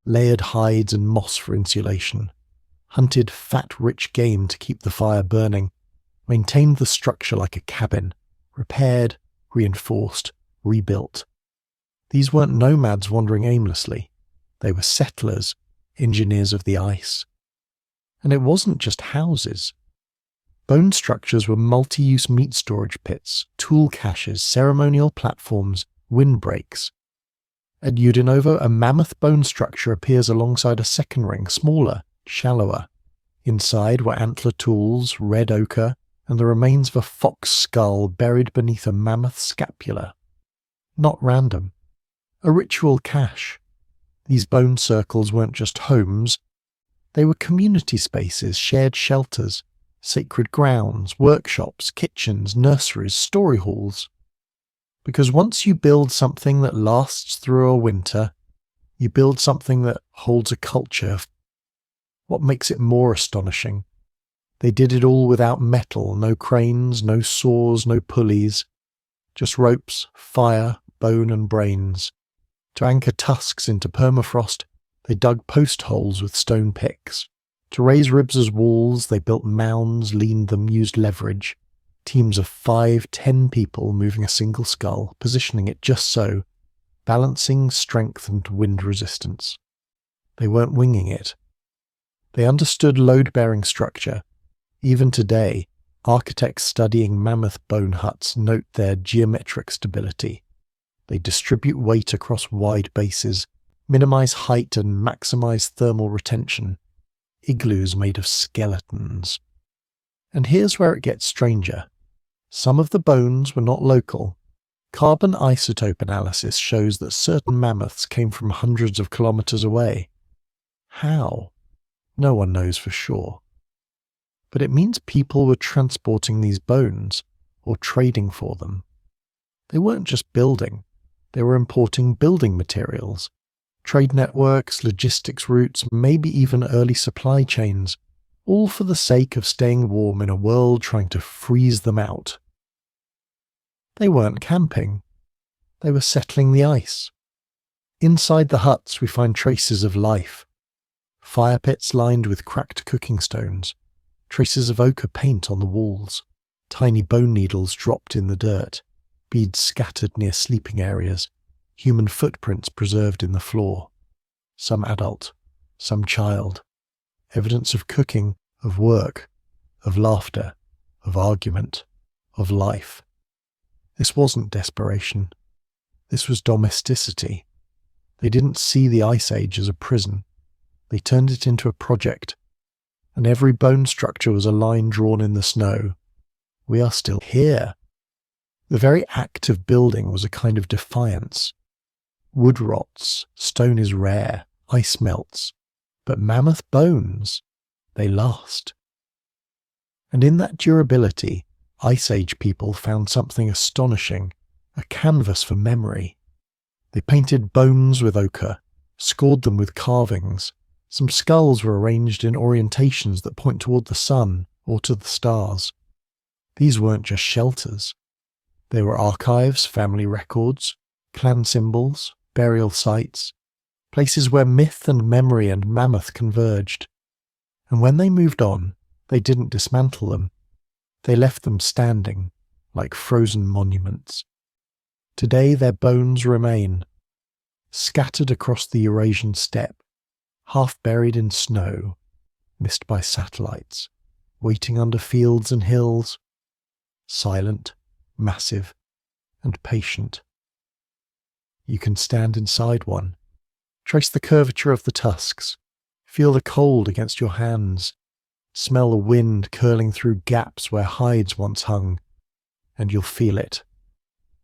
layered hides and moss for insulation, hunted fat, rich game to keep the fire burning, maintained the structure like a cabin, repaired, reinforced, rebuilt. These weren't nomads wandering aimlessly. They were settlers, engineers of the ice. And it wasn't just houses. Bone structures were multi-use meat storage pits, tool caches, ceremonial platforms, windbreaks. At Udinovo, a mammoth bone structure appears alongside a second ring, smaller, shallower. Inside were antler tools, red ochre, and the remains of a fox skull buried beneath a mammoth scapula. Not random. A ritual cache. These bone circles weren't just homes. They were community spaces, shared shelters, sacred grounds, workshops, kitchens, nurseries, story halls. Because once you build something that lasts through a winter, you build something that holds a culture. What makes it more astonishing? They did it all without metal, no cranes, no saws, no pulleys. Just ropes, fire, bone and brains. To anchor tusks into permafrost, they dug post holes with stone picks. To raise ribs as walls, they built mounds, leaned them, used leverage. Teams of 5-10 people moving a single skull, positioning it just so, balancing strength and wind resistance. They weren't winging it. They understood load-bearing structure. Even today, architects studying mammoth bone huts note their geometric stability. They distribute weight across wide bases, minimize height and maximize thermal retention. Igloos made of skeletons. And here's where it gets stranger. Some of the bones were not local. Carbon isotope analysis shows that certain mammoths came from hundreds of kilometers away. How? No one knows for sure. But it means people were transporting these bones, or trading for them. They weren't just building, they were importing building materials, trade networks, logistics routes, maybe even early supply chains, all for the sake of staying warm in a world trying to freeze them out. They weren't camping, they were settling the ice. Inside the huts we find traces of life. Fire pits lined with cracked cooking stones, traces of ochre paint on the walls, tiny bone needles dropped in the dirt, beads scattered near sleeping areas, human footprints preserved in the floor. Some adult, some child. Evidence of cooking, of work, of laughter, of argument, of life. This wasn't desperation. This was domesticity. They didn't see the Ice Age as a prison. They turned it into a project. And every bone structure was a line drawn in the snow. We are still here. The very act of building was a kind of defiance. Wood rots, stone is rare, ice melts. But mammoth bones, they last. And in that durability, Ice Age people found something astonishing, a canvas for memory. They painted bones with ochre, scored them with carvings. Some skulls were arranged in orientations that point toward the sun or to the stars. These weren't just shelters. They were archives, family records, clan symbols, burial sites, places where myth and memory and mammoth converged. And when they moved on, they didn't dismantle them. They left them standing, like frozen monuments. Today their bones remain, scattered across the Eurasian steppe, half buried in snow, missed by satellites, waiting under fields and hills, silent, massive, and patient. You can stand inside one, trace the curvature of the tusks, feel the cold against your hands, smell the wind curling through gaps where hides once hung, and you'll feel it.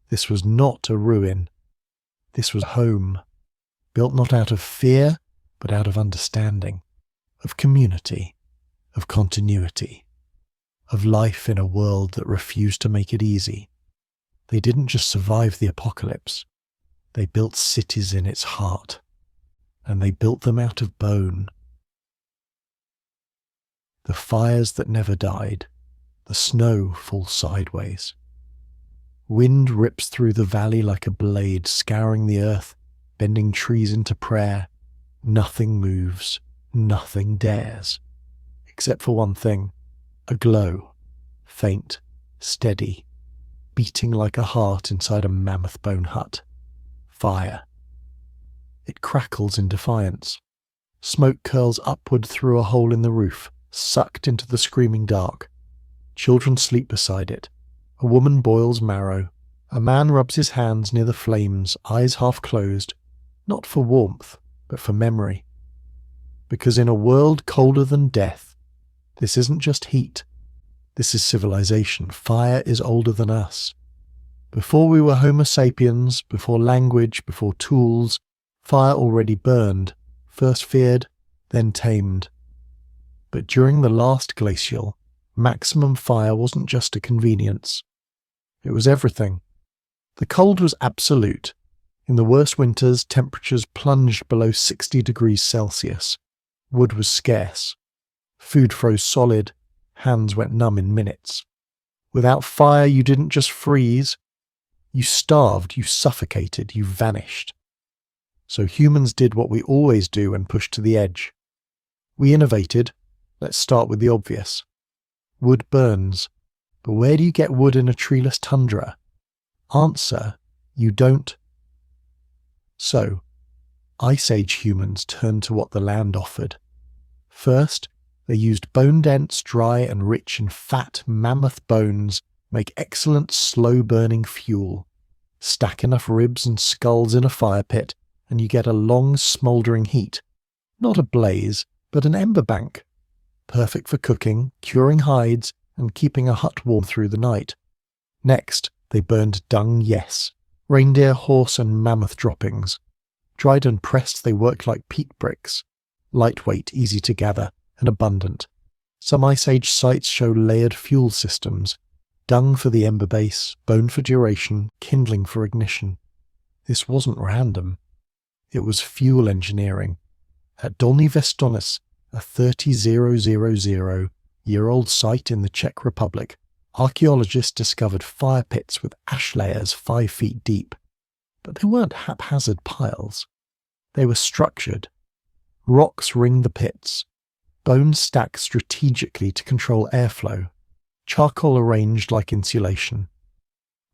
This was not a ruin. This was home, built not out of fear, but out of understanding, of community, of continuity, of life in a world that refused to make it easy. They didn't just survive the apocalypse. They built cities in its heart, and they built them out of bone. The fires that never died, the snow falls sideways. Wind rips through the valley like a blade, scouring the earth, bending trees into prayer. Nothing moves, nothing dares. Except for one thing, a glow, faint, steady, beating like a heart inside a mammoth bone hut. Fire. It crackles in defiance. Smoke curls upward through a hole in the roof, sucked into the screaming dark. Children sleep beside it. A woman boils marrow. A man rubs his hands near the flames, eyes half closed, not for warmth, but for memory. Because in a world colder than death, this isn't just heat. This is civilization. Fire is older than us. Before we were Homo sapiens, before language, before tools, fire already burned, first feared, then tamed. But during the last glacial, maximum fire wasn't just a convenience. It was everything. The cold was absolute. In the worst winters, temperatures plunged below 60 degrees Celsius. Wood was scarce. Food froze solid. Hands went numb in minutes. Without fire, you didn't just freeze. You starved, you suffocated, you vanished. So humans did what we always do when pushed to the edge. We innovated. Let's start with the obvious. Wood burns. But where do you get wood in a treeless tundra? Answer, you don't. So, Ice Age humans turned to what the land offered. First, they used bone-dense, dry and rich in fat mammoth bones make excellent slow-burning fuel. Stack enough ribs and skulls in a fire pit, and you get a long smouldering heat. Not a blaze, but an ember bank. Perfect for cooking, curing hides, and keeping a hut warm through the night. Next, they burned dung, yes, reindeer, horse and mammoth droppings. Dried and pressed, they worked like peat bricks, lightweight, easy to gather, and abundant. Some Ice Age sites show layered fuel systems, dung for the ember base, bone for duration, kindling for ignition. This wasn't random. It was fuel engineering. At Dolní Věstonice, a 30,000-year-old site in the Czech Republic, archaeologists discovered fire pits with ash layers 5 feet deep. But they weren't haphazard piles. They were structured. Rocks ringed the pits, bones stacked strategically to control airflow, charcoal arranged like insulation.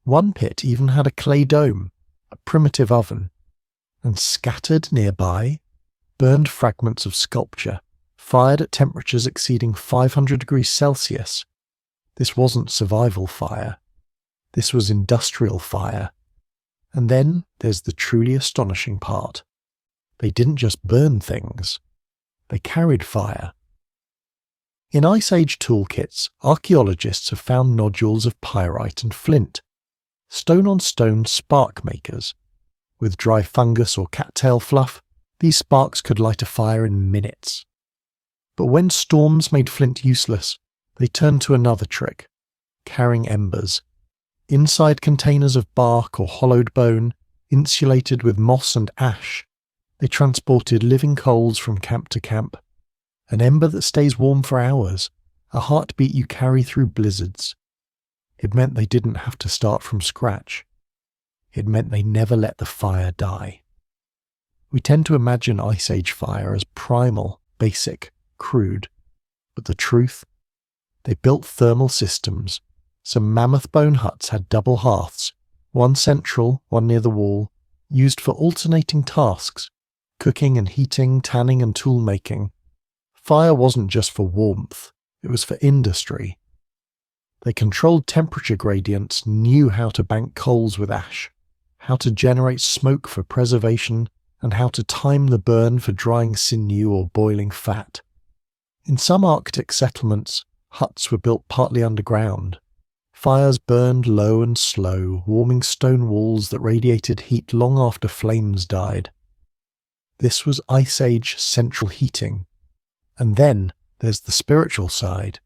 One pit even had a clay dome, a primitive oven, and scattered nearby, burned fragments of sculpture, fired at temperatures exceeding 500 degrees Celsius. This wasn't survival fire. This was industrial fire. And then there's the truly astonishing part. They didn't just burn things. They carried fire. In Ice Age toolkits, archaeologists have found nodules of pyrite and flint, stone-on-stone spark makers. With dry fungus or cattail fluff, these sparks could light a fire in minutes. But when storms made flint useless, they turned to another trick, carrying embers. Inside containers of bark or hollowed bone, insulated with moss and ash, they transported living coals from camp to camp. An ember that stays warm for hours, a heartbeat you carry through blizzards. It meant they didn't have to start from scratch. It meant they never let the fire die. We tend to imagine Ice Age fire as primal, basic, crude. But the truth? They built thermal systems. Some mammoth bone huts had double hearths, one central, one near the wall, used for alternating tasks, cooking and heating, tanning and tool making. Fire wasn't just for warmth, it was for industry. They controlled temperature gradients, knew how to bank coals with ash, how to generate smoke for preservation, and how to time the burn for drying sinew or boiling fat. In some Arctic settlements, huts were built partly underground. Fires burned low and slow, warming stone walls that radiated heat long after flames died. This was Ice Age central heating. And then there's the spiritual side.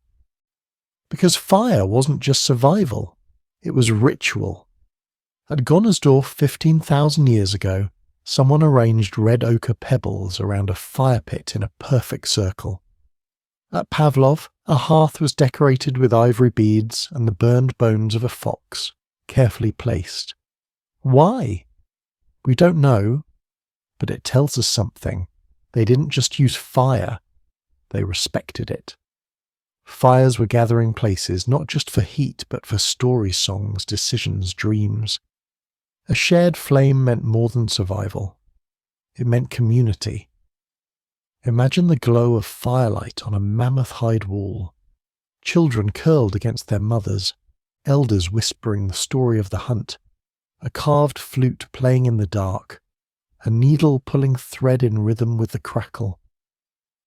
Because fire wasn't just survival, it was ritual. At Gonnersdorf 15,000 years ago, someone arranged red ochre pebbles around a fire pit in a perfect circle. At Pavlov, a hearth was decorated with ivory beads and the burned bones of a fox, carefully placed. Why? We don't know, but it tells us something. They didn't just use fire, they respected it. Fires were gathering places not just for heat but for story songs, decisions, dreams. A shared flame meant more than survival. It meant community. Imagine the glow of firelight on a mammoth hide wall. Children curled against their mothers, elders whispering the story of the hunt, a carved flute playing in the dark, a needle pulling thread in rhythm with the crackle.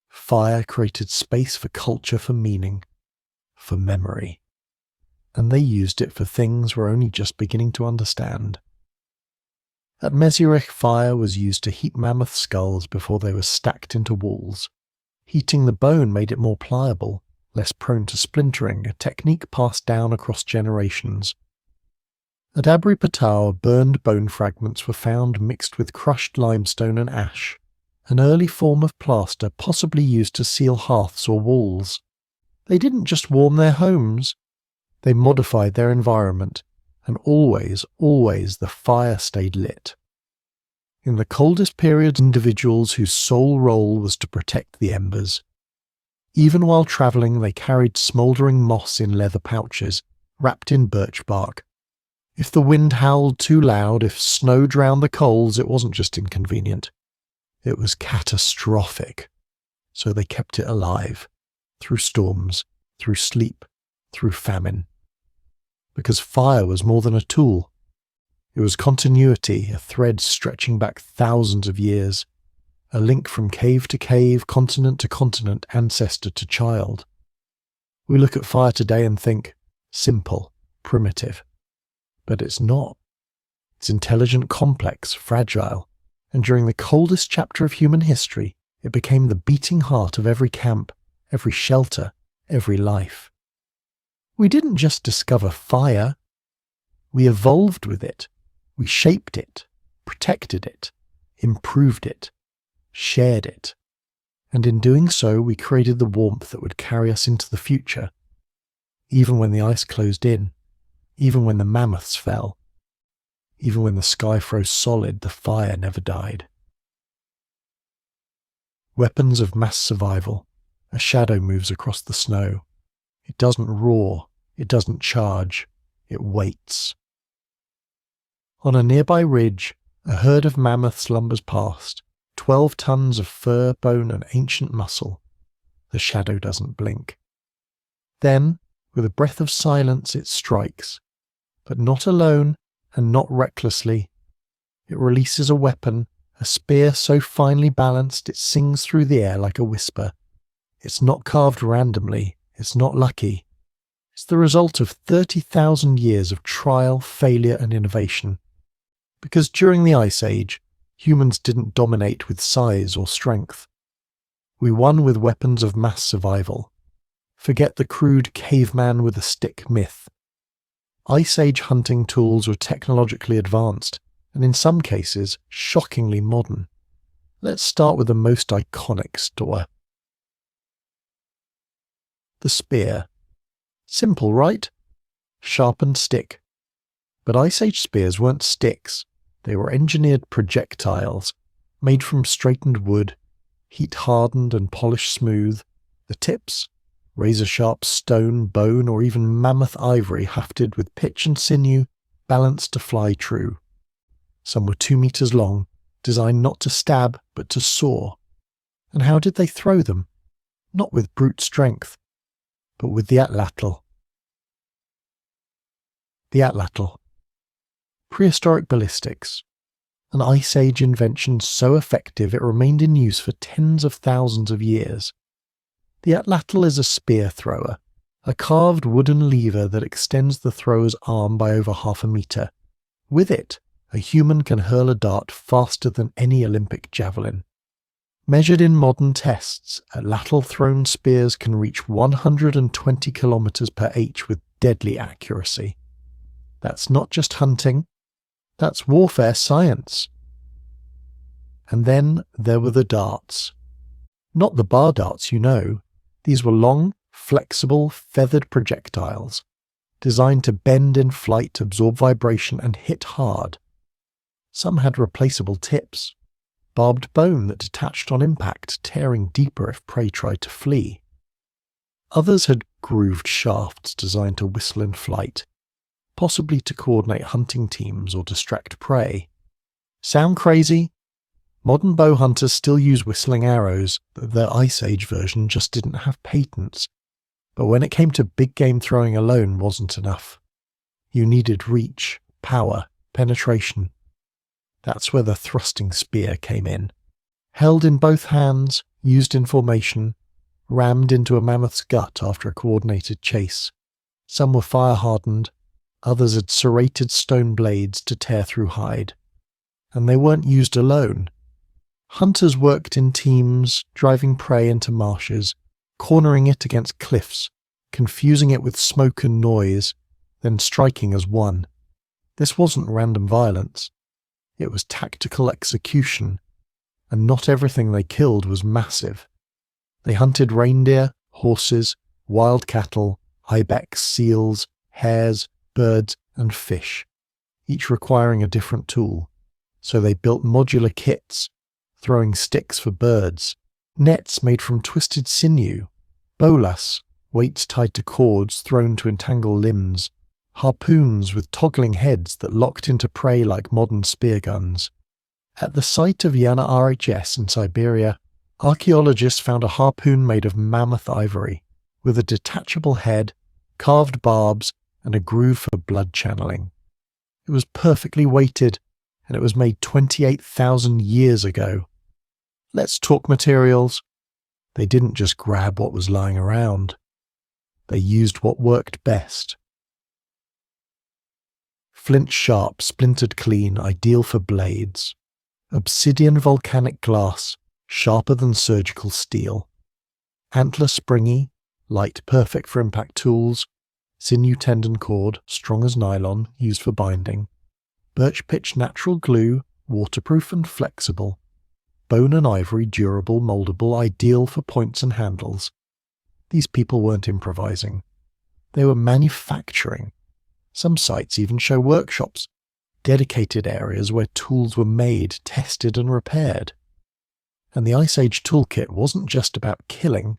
Fire created space for culture, for meaning, for memory. And they used it for things we're only just beginning to understand. At Mezurich, fire was used to heat mammoth skulls before they were stacked into walls. Heating the bone made it more pliable, less prone to splintering, a technique passed down across generations. At Abri Patau, burned bone fragments were found mixed with crushed limestone and ash, an early form of plaster possibly used to seal hearths or walls. They didn't just warm their homes, they modified their environment, and always the fire stayed lit. In the coldest periods, individuals whose sole role was to protect the embers. Even while travelling, they carried smouldering moss in leather pouches, wrapped in birch bark. If the wind howled too loud, if snow drowned the coals, it wasn't just inconvenient. It was catastrophic. So they kept it alive, through storms, through sleep, through famine. Because fire was more than a tool. It was continuity, a thread stretching back thousands of years, a link from cave to cave, continent to continent, ancestor to child. We look at fire today and think, simple, primitive. But it's not. It's intelligent, complex, fragile, and during the coldest chapter of human history, it became the beating heart of every camp, every shelter, every life. We didn't just discover fire. We evolved with it. We shaped it, protected it, improved it, shared it. And in doing so, we created the warmth that would carry us into the future. Even when the ice closed in, even when the mammoths fell, even when the sky froze solid, the fire never died. Weapons of mass survival. A shadow moves across the snow. It doesn't roar. It doesn't charge. It waits. On a nearby ridge, a herd of mammoths lumbers past, 12 tons of fur, bone, and ancient muscle. The shadow doesn't blink. Then, with a breath of silence, it strikes, but not alone and not recklessly. It releases a weapon, a spear so finely balanced it sings through the air like a whisper. It's not carved randomly, it's not lucky. It's the result of 30,000 years of trial, failure, and innovation. Because during the Ice Age, humans didn't dominate with size or strength. We won with weapons of mass survival. Forget the crude caveman with a stick myth. Ice Age hunting tools were technologically advanced, and in some cases, shockingly modern. Let's start with the most iconic store. The spear. Simple, right? Sharpened stick. But Ice Age spears weren't sticks. They were engineered projectiles, made from straightened wood, heat-hardened and polished smooth. The tips? Razor-sharp stone, bone, or even mammoth ivory hafted with pitch and sinew, balanced to fly true. Some were 2 meters long, designed not to stab, but to saw. And how did they throw them? Not with brute strength, but with the atlatl. The atlatl. Prehistoric ballistics. An Ice Age invention so effective it remained in use for tens of thousands of years. The atlatl is a spear thrower, a carved wooden lever that extends the thrower's arm by over 1/2 meter. With it, a human can hurl a dart faster than any Olympic javelin. Measured in modern tests, atlatl-thrown spears can reach 120 kilometers per h with deadly accuracy. That's not just hunting, that's warfare science. And then there were the darts. Not the bar darts, you know. These were long, flexible, feathered projectiles, designed to bend in flight, absorb vibration, and hit hard. Some had replaceable tips, barbed bone that detached on impact, tearing deeper if prey tried to flee. Others had grooved shafts designed to whistle in flight, possibly to coordinate hunting teams or distract prey. Sound crazy? Modern bow hunters still use whistling arrows, their Ice Age version just didn't have patents. But when it came to big game throwing alone wasn't enough. You needed reach, power, penetration. That's where the thrusting spear came in. Held in both hands, used in formation, rammed into a mammoth's gut after a coordinated chase. Some were fire-hardened, others had serrated stone blades to tear through hide. And they weren't used alone. Hunters worked in teams, driving prey into marshes, cornering it against cliffs, confusing it with smoke and noise, then striking as one. This wasn't random violence. It was tactical execution, and not everything they killed was massive. They hunted reindeer, horses, wild cattle, ibex, seals, hares, birds, and fish, each requiring a different tool. So they built modular kits, throwing sticks for birds, nets made from twisted sinew, bolas, weights tied to cords thrown to entangle limbs, harpoons with toggling heads that locked into prey like modern spear guns. At the site of Yana RHS in Siberia, archaeologists found a harpoon made of mammoth ivory, with a detachable head, carved barbs, and a groove for blood channeling. It was perfectly weighted, and it was made 28,000 years ago. Let's talk materials. They didn't just grab what was lying around. They used what worked best. Flint sharp, splintered clean, ideal for blades. Obsidian volcanic glass, sharper than surgical steel. Antler springy, light perfect for impact tools. Sinew tendon cord, strong as nylon, used for binding. Birch pitch natural glue, waterproof and flexible. Bone and ivory, durable, moldable, ideal for points and handles. These people weren't improvising. They were manufacturing. Some sites even show workshops, dedicated areas where tools were made, tested and repaired. And the Ice Age toolkit wasn't just about killing,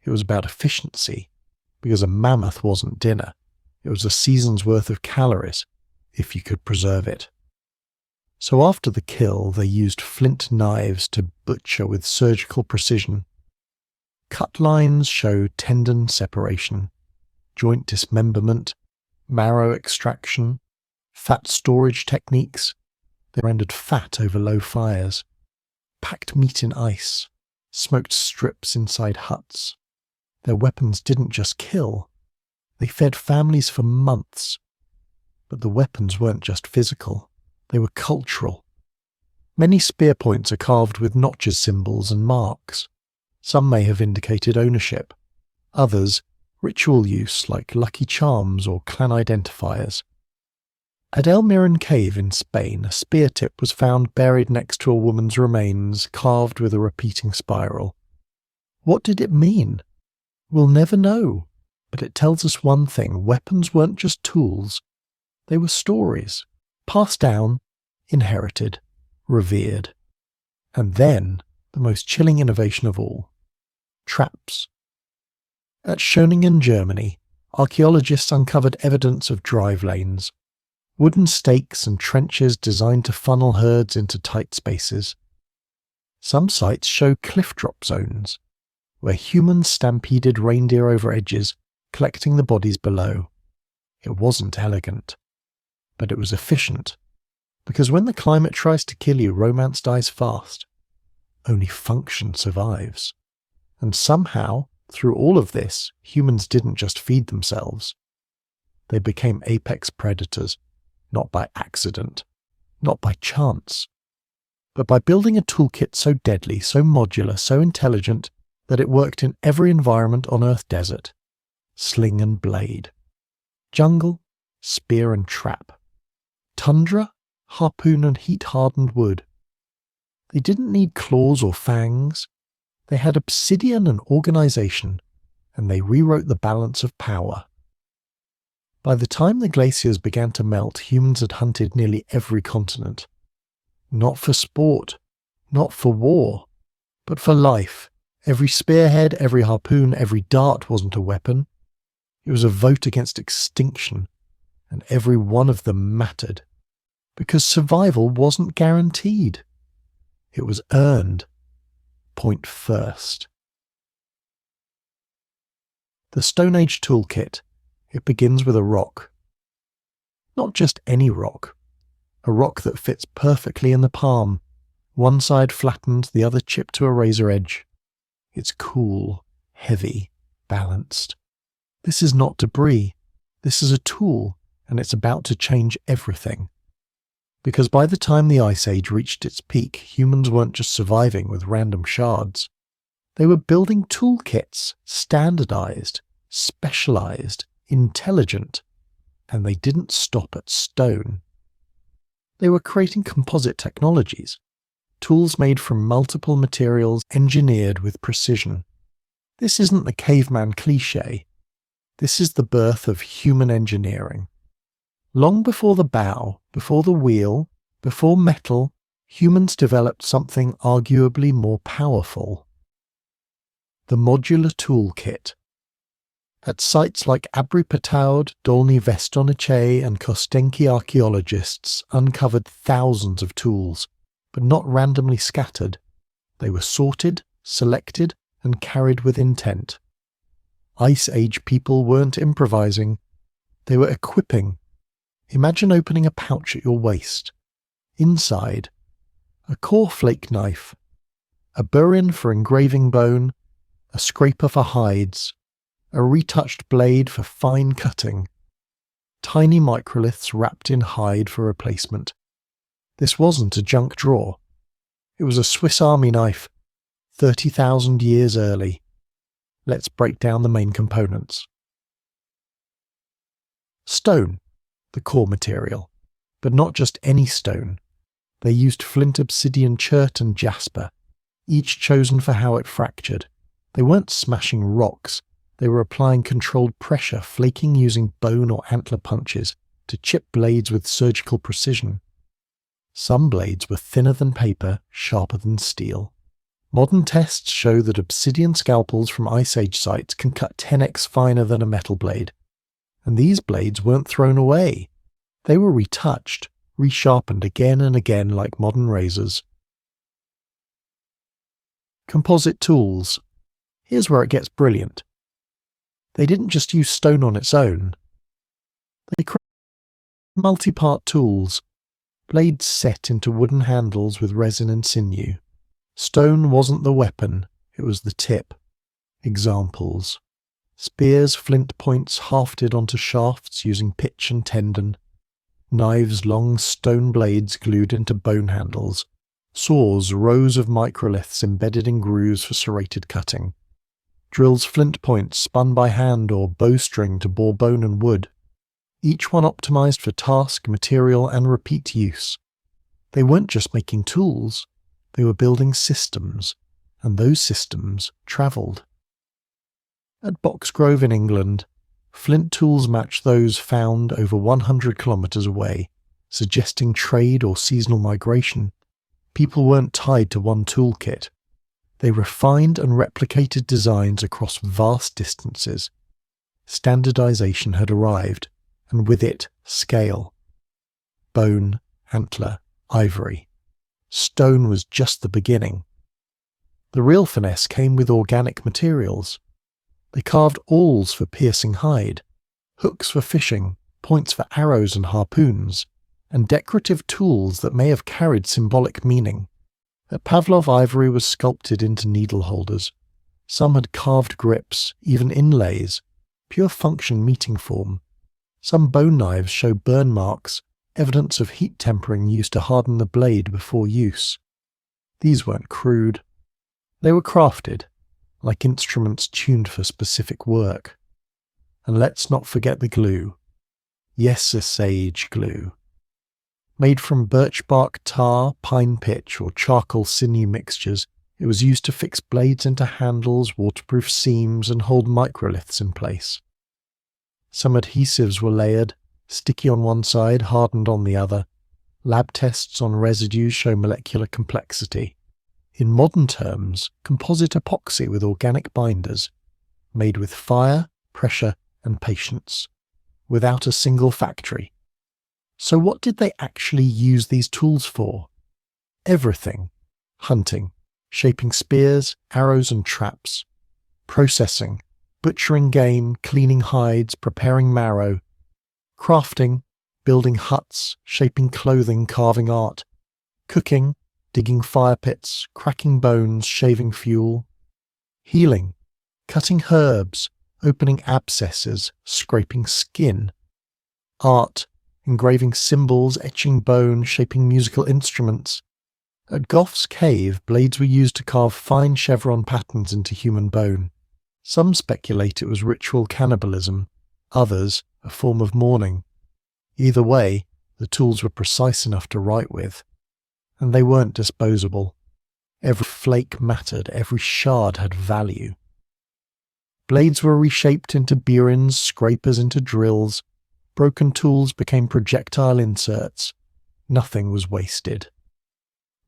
it was about efficiency, because a mammoth wasn't dinner. It was a season's worth of calories, if you could preserve it. So after the kill, they used flint knives to butcher with surgical precision. Cut lines show tendon separation, joint dismemberment, marrow extraction, fat storage techniques. They rendered fat over low fires, packed meat in ice, smoked strips inside huts. Their weapons didn't just kill, they fed families for months. But the weapons weren't just physical, they were cultural. Many spear points are carved with notches symbols and marks. Some may have indicated ownership, others ritual use like lucky charms or clan identifiers. At El Miran Cave in Spain, a spear tip was found buried next to a woman's remains, carved with a repeating spiral. What did it mean? We'll never know, but it tells us one thing: weapons weren't just tools, they were stories, passed down, inherited, revered. And then, the most chilling innovation of all: traps. At Schöningen, Germany, archaeologists uncovered evidence of drive lanes, wooden stakes and trenches designed to funnel herds into tight spaces. Some sites show cliff drop zones, where humans stampeded reindeer over edges, collecting the bodies below. It wasn't elegant, but it was efficient, because when the climate tries to kill you, romance dies fast. Only function survives. And somehow, through all of this, humans didn't just feed themselves. They became apex predators, not by accident, not by chance, but by building a toolkit so deadly, so modular, so intelligent, that it worked in every environment on Earth desert. Sling and blade. Jungle, spear and trap. Tundra, harpoon and heat-hardened wood. They didn't need claws or fangs. They had obsidian and organization, and they rewrote the balance of power. By the time the glaciers began to melt, humans had hunted nearly every continent. Not for sport, not for war, but for life. Every spearhead, every harpoon, every dart wasn't a weapon. It was a vote against extinction, and every one of them mattered, because survival wasn't guaranteed. It was earned. Point first. The Stone Age toolkit. It begins with a rock. Not just any rock. A rock that fits perfectly in the palm, one side flattened, the other chipped to a razor edge. It's cool, heavy, balanced. This is not debris. This is a tool, and it's about to change everything. Because by the time the Ice Age reached its peak, humans weren't just surviving with random shards. They were building toolkits, standardized, specialized, intelligent, and they didn't stop at stone. They were creating composite technologies, tools made from multiple materials engineered with precision. This isn't the caveman cliché. This is the birth of human engineering. Long before the bow, before the wheel, before metal, humans developed something arguably more powerful. The modular toolkit. At sites like Abri Pataud, Dolny Vestonicei and Kostenki archaeologists uncovered thousands of tools, but not randomly scattered. They were sorted, selected, and carried with intent. Ice Age people weren't improvising. They were equipping. Imagine opening a pouch at your waist. Inside, a core flake knife, a burin for engraving bone, a scraper for hides, a retouched blade for fine cutting, tiny microliths wrapped in hide for replacement. This wasn't a junk drawer. It was a Swiss Army knife, 30,000 years early. Let's break down the main components. Stone, the core material, but not just any stone. They used flint, obsidian, chert and jasper, each chosen for how it fractured. They weren't smashing rocks, they were applying controlled pressure, flaking using bone or antler punches to chip blades with surgical precision. Some blades were thinner than paper, sharper than steel. Modern tests show that obsidian scalpels from Ice Age sites can cut 10x finer than a metal blade. And these blades weren't thrown away. They were retouched, resharpened again and again like modern razors. Composite tools. Here's where it gets brilliant. They didn't just use stone on its own. They created multi-part tools, blades set into wooden handles with resin and sinew. Stone wasn't the weapon, it was the tip. Examples: spears, flint points hafted onto shafts using pitch and tendon. Knives, long stone blades glued into bone handles. Saws, rows of microliths embedded in grooves for serrated cutting. Drills, flint points spun by hand or bowstring to bore bone and wood. Each one optimized for task, material, and repeat use. They weren't just making tools, they were building systems, and those systems travelled. At Boxgrove in England, flint tools matched those found over 100 kilometres away, suggesting trade or seasonal migration. People weren't tied to one toolkit. They refined and replicated designs across vast distances. Standardization had arrived, and with it, scale. Bone, antler, ivory. Stone was just the beginning. The real finesse came with organic materials. They carved awls for piercing hide, hooks for fishing, points for arrows and harpoons, and decorative tools that may have carried symbolic meaning. At Pavlov, ivory was sculpted into needle holders. Some had carved grips, even inlays, pure function meeting form. Some bone knives show burn marks, evidence of heat tempering used to harden the blade before use. These weren't crude. They were crafted, like instruments tuned for specific work. And let's not forget the glue. Yes, a sage glue. Made from birch bark tar, pine pitch, or charcoal sinew mixtures, it was used to fix blades into handles, waterproof seams, and hold microliths in place. Some adhesives were layered, sticky on one side, hardened on the other. Lab tests on residues show molecular complexity. In modern terms, composite epoxy with organic binders, made with fire, pressure, and patience, without a single factory. So what did they actually use these tools for? Everything. Hunting, shaping spears, arrows and traps. Processing, butchering game, cleaning hides, preparing marrow. Crafting, building huts, shaping clothing, carving art. Cooking, digging fire pits, cracking bones, shaving fuel. Healing, cutting herbs, opening abscesses, scraping skin. Art, engraving symbols, etching bone, shaping musical instruments. At Gough's cave, blades were used to carve fine chevron patterns into human bone. Some speculate it was ritual cannibalism, others a form of mourning. Either way, the tools were precise enough to write with. And they weren't disposable. Every flake mattered, every shard had value. Blades were reshaped into burins, scrapers into drills. Broken tools became projectile inserts. Nothing was wasted.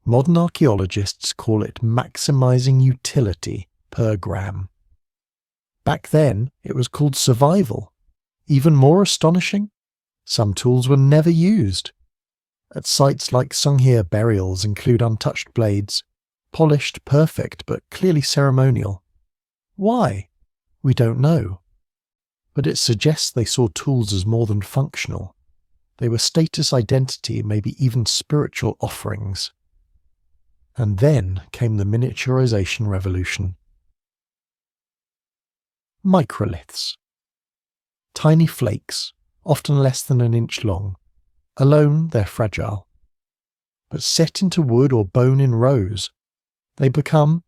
Modern archaeologists call it maximizing utility per gram. Back then, it was called survival. Even more astonishing, some tools were never used. At sites like Sunghear burials include untouched blades, polished, perfect, but clearly ceremonial. Why? We don't know. But it suggests they saw tools as more than functional. They were status identity, maybe even spiritual offerings. And then came the miniaturization revolution. Microliths. Tiny flakes, often less than an inch long. Alone, they're fragile. But set into wood or bone in rows, they become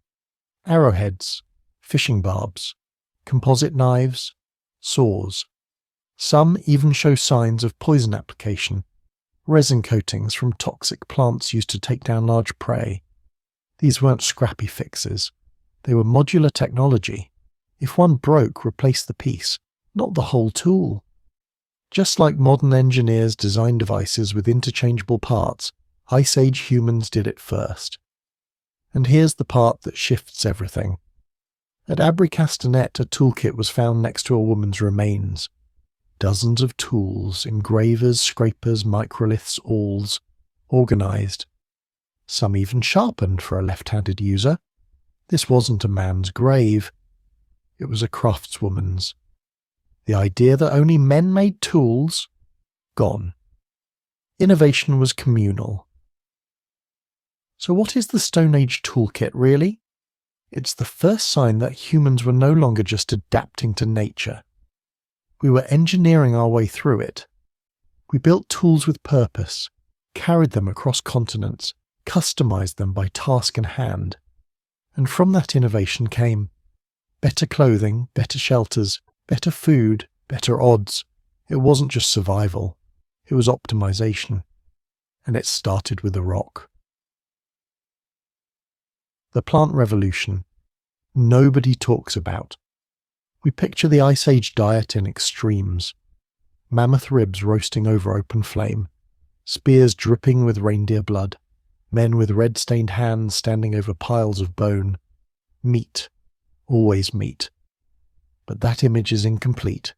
arrowheads, fishing barbs, composite knives, saws. Some even show signs of poison application, resin coatings from toxic plants used to take down large prey. These weren't scrappy fixes. They were modular technology. If one broke, replace the piece, not the whole tool. Just like modern engineers design devices with interchangeable parts, Ice Age humans did it first. And here's the part that shifts everything. At Abricastanet, a toolkit was found next to a woman's remains. Dozens of tools, engravers, scrapers, microliths, awls, organised. Some even sharpened for a left-handed user. This wasn't a man's grave. It was a craftswoman's. The idea that only men made tools? Gone. Innovation was communal. So what is the Stone Age toolkit, really? It's the first sign that humans were no longer just adapting to nature. We were engineering our way through it. We built tools with purpose, carried them across continents, customized them by task and hand. And from that innovation came better clothing, better shelters, better food, better odds. It wasn't just survival. It was optimization. And it started with a rock. The plant revolution. Nobody talks about. We picture the Ice Age diet in extremes. Mammoth ribs roasting over open flame, spears dripping with reindeer blood, men with red-stained hands standing over piles of bone. Meat. Always meat. But that image is incomplete.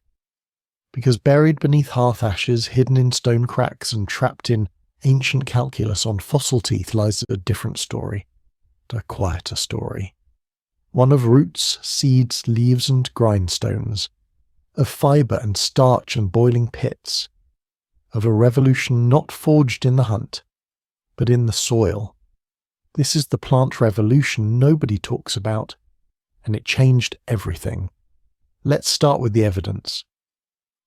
Because buried beneath hearth ashes, hidden in stone cracks and trapped in ancient calculus on fossil teeth lies a different story. A quieter story. One of roots, seeds, leaves and grindstones. Of fibre and starch and boiling pits. Of a revolution not forged in the hunt, but in the soil. This is the plant revolution nobody talks about, and it changed everything. Let's start with the evidence.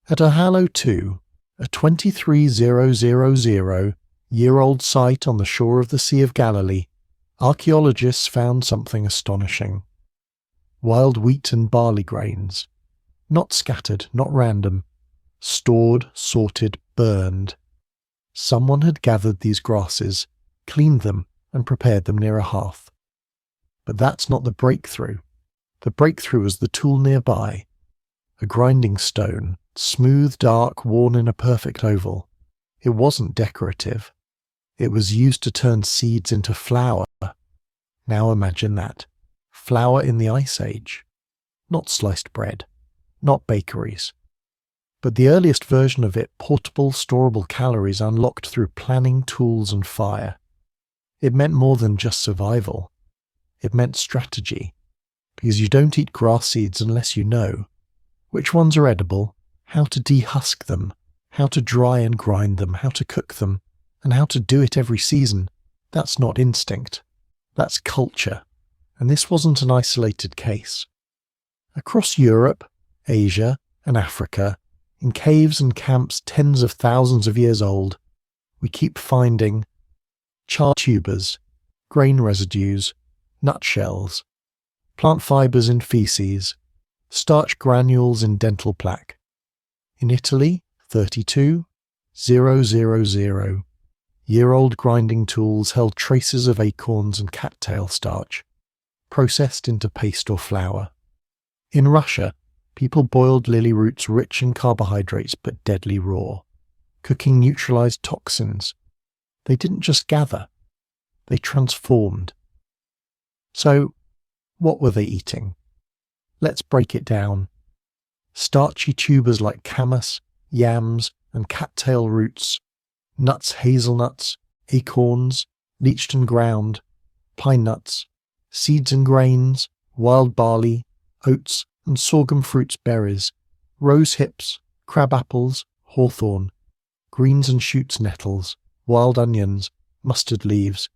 At Ohalo 2, a 23,000-year-old site on the shore of the Sea of Galilee, archaeologists found something astonishing. Wild wheat and barley grains. Not scattered, not random. Stored, sorted, burned. Someone had gathered these grasses, cleaned them, and prepared them near a hearth. But that's not the breakthrough. The breakthrough was the tool nearby. A grinding stone, smooth, dark, worn in a perfect oval. It wasn't decorative. It was used to turn seeds into flour. Now imagine that. Flour in the Ice Age. Not sliced bread. Not bakeries. But the earliest version of it, portable, storable calories unlocked through planning, tools and fire. It meant more than just survival. It meant strategy. Because you don't eat grass seeds unless you know which ones are edible, how to dehusk them, how to dry and grind them, how to cook them, and how to do it every season. That's not instinct. That's culture. And this wasn't an isolated case. Across Europe, Asia, and Africa, in caves and camps tens of thousands of years old, we keep finding charred tubers, grain residues, nutshells, plant fibres in feces, starch granules in dental plaque. In Italy, 32,000 year-old grinding tools held traces of acorns and cattail starch, processed into paste or flour. In Russia, people boiled lily roots rich in carbohydrates but deadly raw. Cooking neutralized toxins. They didn't just gather, they transformed. So, what were they eating? Let's break it down. Starchy tubers like camas, yams, and cattail roots, nuts, hazelnuts, acorns, leached and ground, pine nuts, seeds and grains, wild barley, oats, and sorghum fruits berries, rose hips, crab apples, hawthorn, greens and shoots nettles, wild onions, mustard leaves,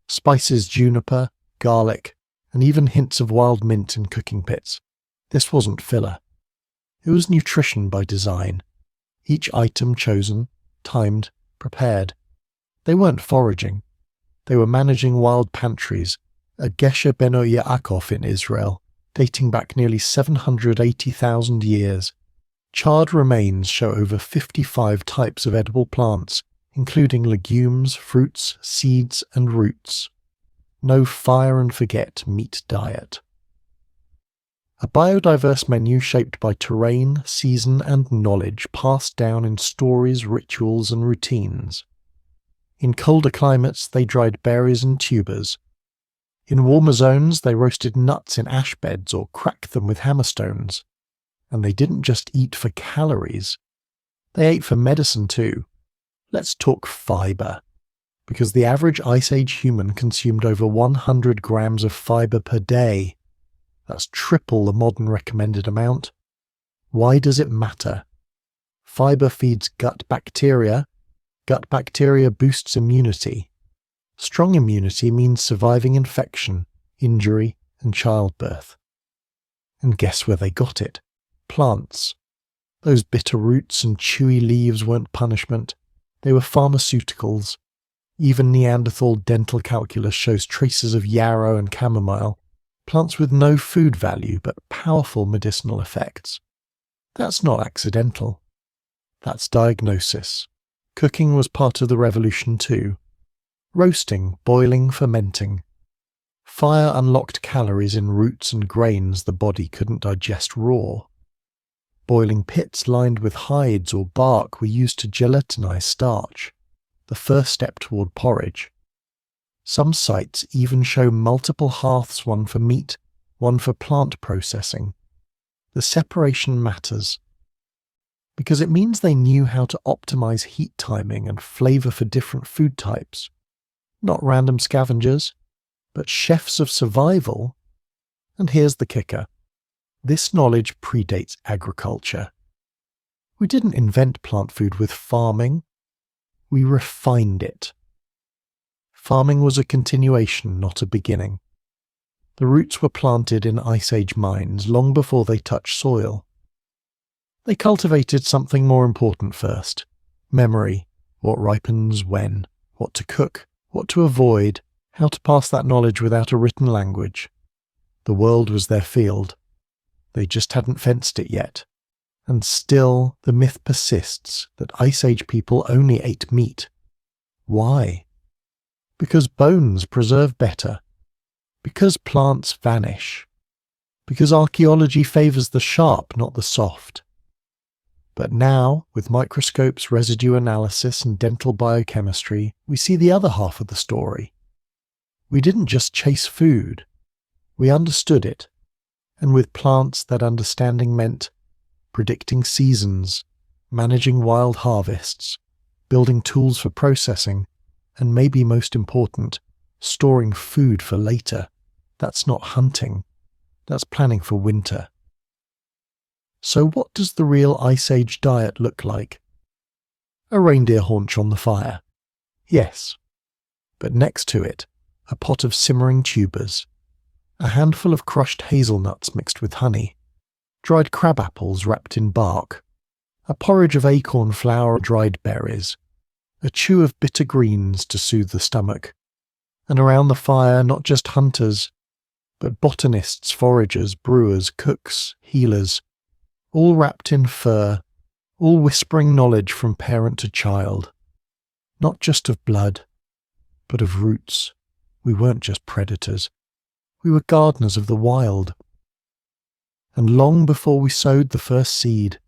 spices juniper, garlic, and even hints of wild mint in cooking pits. This wasn't filler. It was nutrition by design. Each item chosen, timed, prepared. They weren't foraging. They were managing wild pantries, a Gesher Beno Yaakov in Israel, dating back nearly 780,000 years. Charred remains show over 55 types of edible plants, including legumes, fruits, seeds, and roots. No fire and forget meat diet. A biodiverse menu shaped by terrain, season, and knowledge passed down in stories, rituals, and routines. In colder climates, they dried berries and tubers. In warmer zones, they roasted nuts in ash beds or cracked them with hammerstones. And they didn't just eat for calories. They ate for medicine too. Let's talk fibre. Because the average Ice Age human consumed over 100 grams of fibre per day. That's triple the modern recommended amount. Why does it matter? Fibre feeds gut bacteria. Gut bacteria boosts immunity. Strong immunity means surviving infection, injury, and childbirth. And guess where they got it? Plants. Those bitter roots and chewy leaves weren't punishment. They were pharmaceuticals. Even Neanderthal dental calculus shows traces of yarrow and chamomile, plants with no food value but powerful medicinal effects. That's not accidental. That's diagnosis. Cooking was part of the revolution too. Roasting, boiling, fermenting. Fire unlocked calories in roots and grains the body couldn't digest raw. Boiling pits lined with hides or bark were used to gelatinize starch, the first step toward porridge. Some sites even show multiple hearths, one for meat, one for plant processing. The separation matters, because it means they knew how to optimize heat timing and flavor for different food types. Not random scavengers, but chefs of survival. And here's the kicker. This knowledge predates agriculture. We didn't invent plant food with farming. We refined it. Farming was a continuation, not a beginning. The roots were planted in Ice Age mines long before they touched soil. They cultivated something more important first. Memory, what ripens when, what to cook, what to avoid, how to pass that knowledge without a written language. The world was their field. They just hadn't fenced it yet. And still, the myth persists that Ice Age people only ate meat. Why? Because bones preserve better. Because plants vanish. Because archaeology favours the sharp, not the soft. But now, with microscopes, residue analysis, and dental biochemistry, we see the other half of the story. We didn't just chase food. We understood it. And with plants, that understanding meant predicting seasons, managing wild harvests, building tools for processing, and maybe most important, storing food for later. That's not hunting. That's planning for winter. So what does the real Ice Age diet look like? A reindeer haunch on the fire. Yes. But next to it, a pot of simmering tubers, a handful of crushed hazelnuts mixed with honey, dried crab apples wrapped in bark, a porridge of acorn flour, dried berries, a chew of bitter greens to soothe the stomach, and around the fire not just hunters, but botanists, foragers, brewers, cooks, healers, all wrapped in fur, all whispering knowledge from parent to child, not just of blood, but of roots. We weren't just predators. We were gardeners of the wild. And long before we sowed the first seed,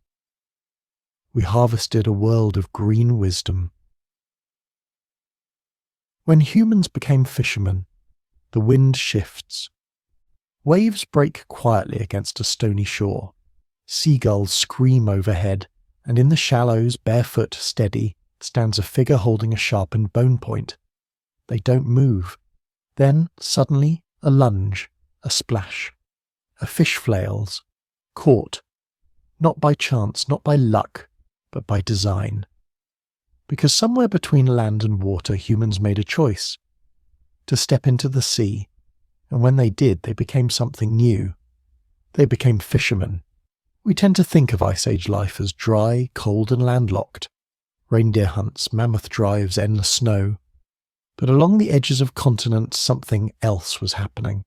we harvested a world of green wisdom. When humans became fishermen, the wind shifts. Waves break quietly against a stony shore. Seagulls scream overhead, and in the shallows, barefoot, steady, stands a figure holding a sharpened bone point. They don't move. Then, suddenly, a lunge, a splash. A fish flails, caught, not by chance, not by luck, but by design. Because somewhere between land and water, humans made a choice. To step into the sea, and when they did, they became something new. They became fishermen. We tend to think of Ice Age life as dry, cold and landlocked. Reindeer hunts, mammoth drives, endless snow. But along the edges of continents, something else was happening.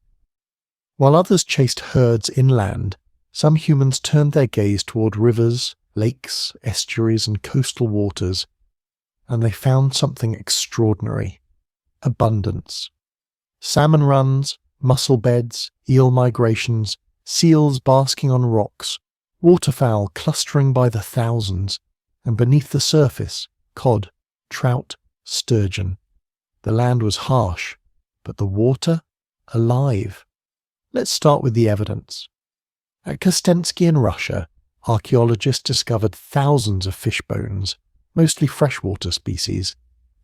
While others chased herds inland, some humans turned their gaze toward rivers, lakes, estuaries and coastal waters, and they found something extraordinary. Abundance. Salmon runs, mussel beds, eel migrations, seals basking on rocks, waterfowl clustering by the thousands, and beneath the surface, cod, trout, sturgeon. The land was harsh, but the water, alive. Let's start with the evidence. At Kostensky in Russia, archaeologists discovered thousands of fish bones, mostly freshwater species,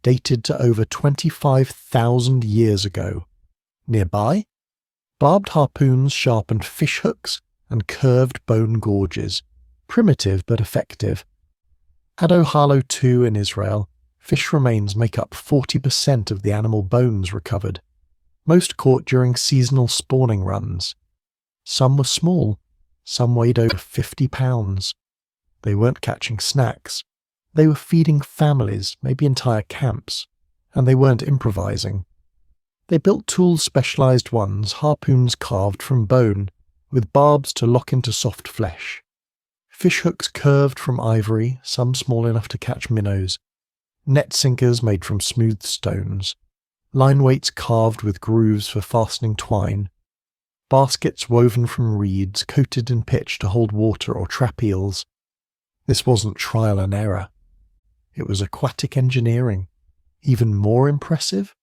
dated to over 25,000 years ago. Nearby, barbed harpoons sharpened fish hooks and curved bone gorges, primitive but effective. At Ohalo 2 in Israel, fish remains make up 40% of the animal bones recovered, most caught during seasonal spawning runs. Some were small, some weighed over 50 pounds. They weren't catching snacks. They were feeding families, maybe entire camps, and they weren't improvising. They built tools, specialized ones, harpoons carved from bone, with barbs to lock into soft flesh. Fish hooks curved from ivory, some small enough to catch minnows. Net sinkers made from smooth stones. Line weights carved with grooves for fastening twine. Baskets woven from reeds, coated in pitch to hold water or trap eels. This wasn't trial and error. It was aquatic engineering. Even more impressive,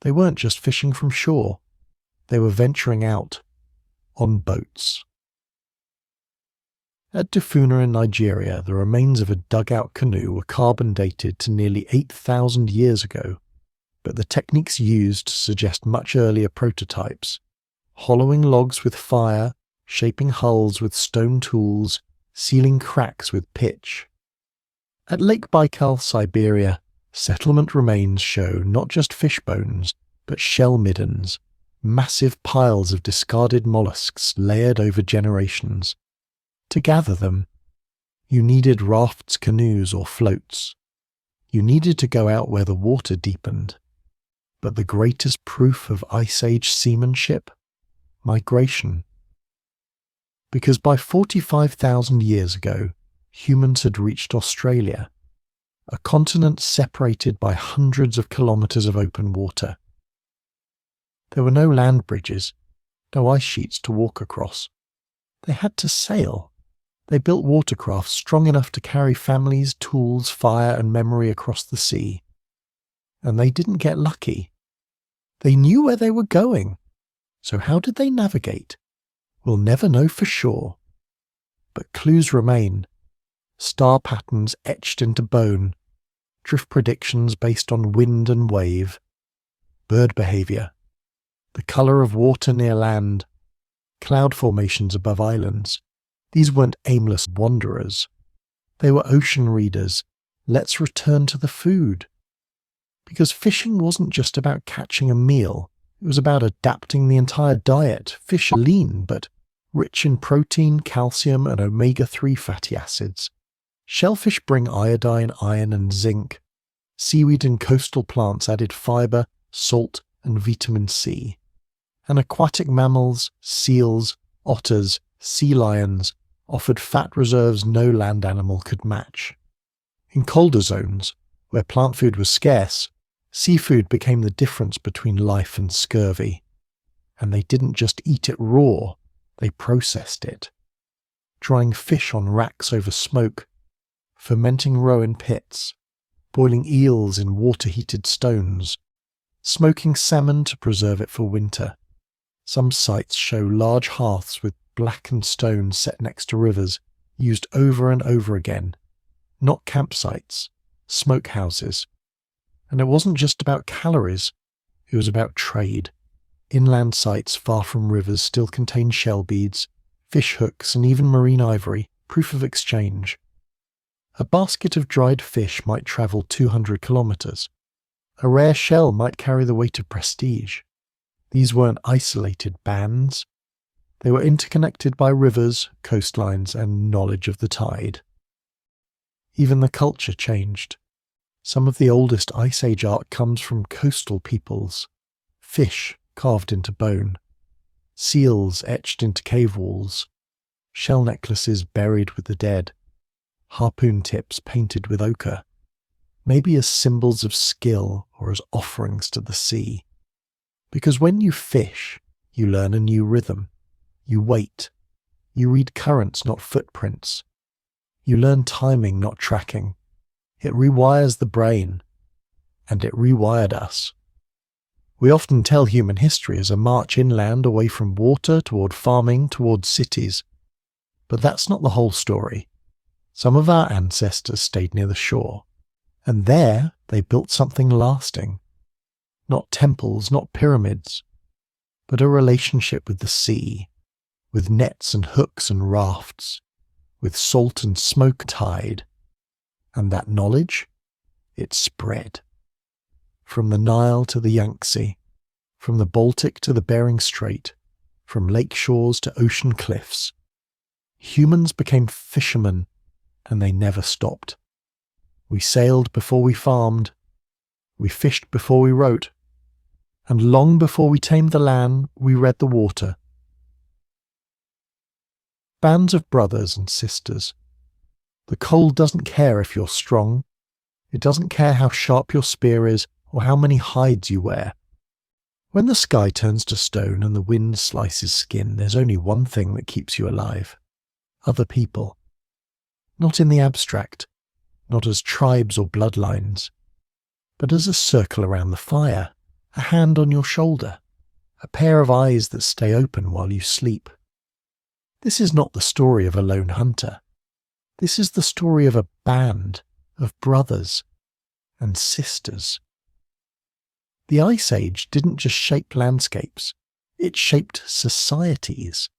they weren't just fishing from shore. They were venturing out on boats. At Dufuna in Nigeria, the remains of a dugout canoe were carbon dated to nearly 8,000 years ago, but the techniques used suggest much earlier prototypes. Hollowing logs with fire, shaping hulls with stone tools, sealing cracks with pitch. At Lake Baikal, Siberia, settlement remains show not just fish bones, but shell middens, massive piles of discarded mollusks layered over generations. To gather them, you needed rafts, canoes, or floats. You needed to go out where the water deepened. But the greatest proof of Ice Age seamanship? Migration. Because by 45,000 years ago, humans had reached Australia, a continent separated by hundreds of kilometers of open water. There were no land bridges, no ice sheets to walk across. They had to sail. They built watercraft strong enough to carry families, tools, fire, and memory across the sea. And they didn't get lucky. They knew where they were going. So how did they navigate? We'll never know for sure. But clues remain. Star patterns etched into bone. Drift predictions based on wind and wave. Bird behavior. The color of water near land. Cloud formations above islands. These weren't aimless wanderers. They were ocean readers. Let's return to the food. Because fishing wasn't just about catching a meal. It was about adapting the entire diet. Fish are lean, but rich in protein, calcium, and omega-3 fatty acids. Shellfish bring iodine, iron, and zinc. Seaweed and coastal plants added fiber, salt, and vitamin C. And aquatic mammals, seals, otters, sea lions offered fat reserves no land animal could match. In colder zones, where plant food was scarce, seafood became the difference between life and scurvy. And they didn't just eat it raw, they processed it. Drying fish on racks over smoke, fermenting roe in pits, boiling eels in water-heated stones, smoking salmon to preserve it for winter. Some sites show large hearths with blackened stones set next to rivers, used over and over again. Not campsites, smokehouses. And it wasn't just about calories, it was about trade. Inland sites far from rivers still contained shell beads, fish hooks, and even marine ivory, proof of exchange. A basket of dried fish might travel 200 kilometers. A rare shell might carry the weight of prestige. These weren't isolated bands. They were interconnected by rivers, coastlines, and knowledge of the tide. Even the culture changed. Some of the oldest Ice Age art comes from coastal peoples. Fish carved into bone, seals etched into cave walls, shell necklaces buried with the dead, harpoon tips painted with ochre, maybe as symbols of skill or as offerings to the sea. Because when you fish, you learn a new rhythm. You wait. You read currents, not footprints. You learn timing, not tracking. It rewires the brain, and it rewired us. We often tell human history as a march inland away from water toward farming towards cities. But that's not the whole story. Some of our ancestors stayed near the shore, and there they built something lasting. Not temples, not pyramids, but a relationship with the sea, with nets and hooks and rafts, with salt and smoke tide. And that knowledge, it spread. From the Nile to the Yangtze, from the Baltic to the Bering Strait, from lake shores to ocean cliffs. Humans became fishermen, and they never stopped. We sailed before we farmed. We fished before we wrote. And long before we tamed the land, we read the water. Bands of brothers and sisters. The cold doesn't care if you're strong. It doesn't care how sharp your spear is or how many hides you wear. When the sky turns to stone and the wind slices skin, there's only one thing that keeps you alive. Other people. Not in the abstract, not as tribes or bloodlines, but as a circle around the fire, a hand on your shoulder, a pair of eyes that stay open while you sleep. This is not the story of a lone hunter. This is the story of a band of brothers and sisters. The Ice Age didn't just shape landscapes, it shaped societies.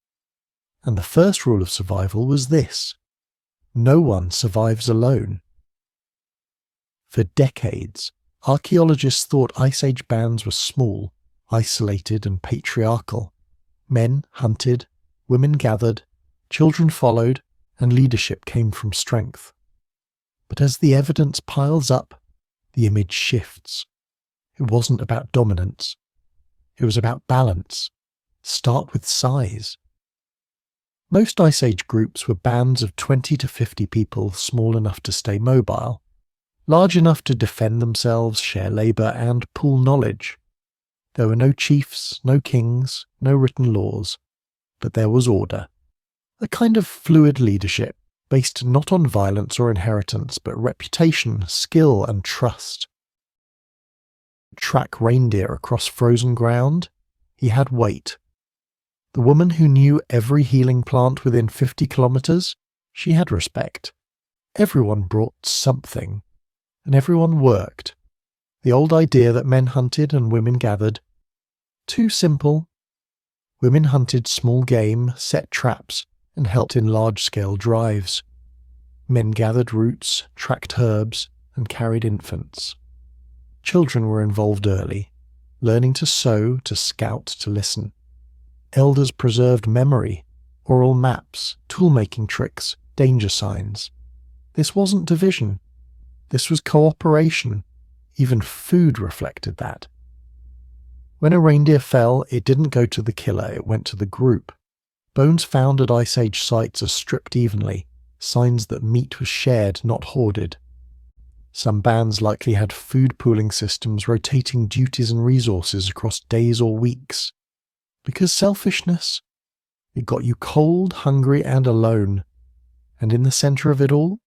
And the first rule of survival was this: no one survives alone. For decades, archaeologists thought Ice Age bands were small, isolated and patriarchal. Men hunted, women gathered, children followed, and leadership came from strength. But as the evidence piles up, the image shifts. It wasn't about dominance. It was about balance. Start with size. Most Ice Age groups were bands of 20 to 50 people, small enough to stay mobile, large enough to defend themselves, share labour, and pool knowledge. There were no chiefs, no kings, no written laws, but there was order. A kind of fluid leadership, based not on violence or inheritance, but reputation, skill, and trust. Track reindeer across frozen ground, he had weight. The woman who knew every healing plant within 50 kilometres, she had respect. Everyone brought something, and everyone worked. The old idea that men hunted and women gathered. Too simple. Women hunted small game, set traps, and helped in large-scale drives. Men gathered roots, tracked herbs, and carried infants. Children were involved early, learning to sew, to scout, to listen. Elders preserved memory, oral maps, tool-making tricks, danger signs. This wasn't division. This was cooperation. Even food reflected that. When a reindeer fell, it didn't go to the killer, it went to the group. Bones found at Ice Age sites are stripped evenly, signs that meat was shared, not hoarded. Some bands likely had food pooling systems rotating duties and resources across days or weeks. Because selfishness, it got you cold, hungry, and alone. And in the centre of it all,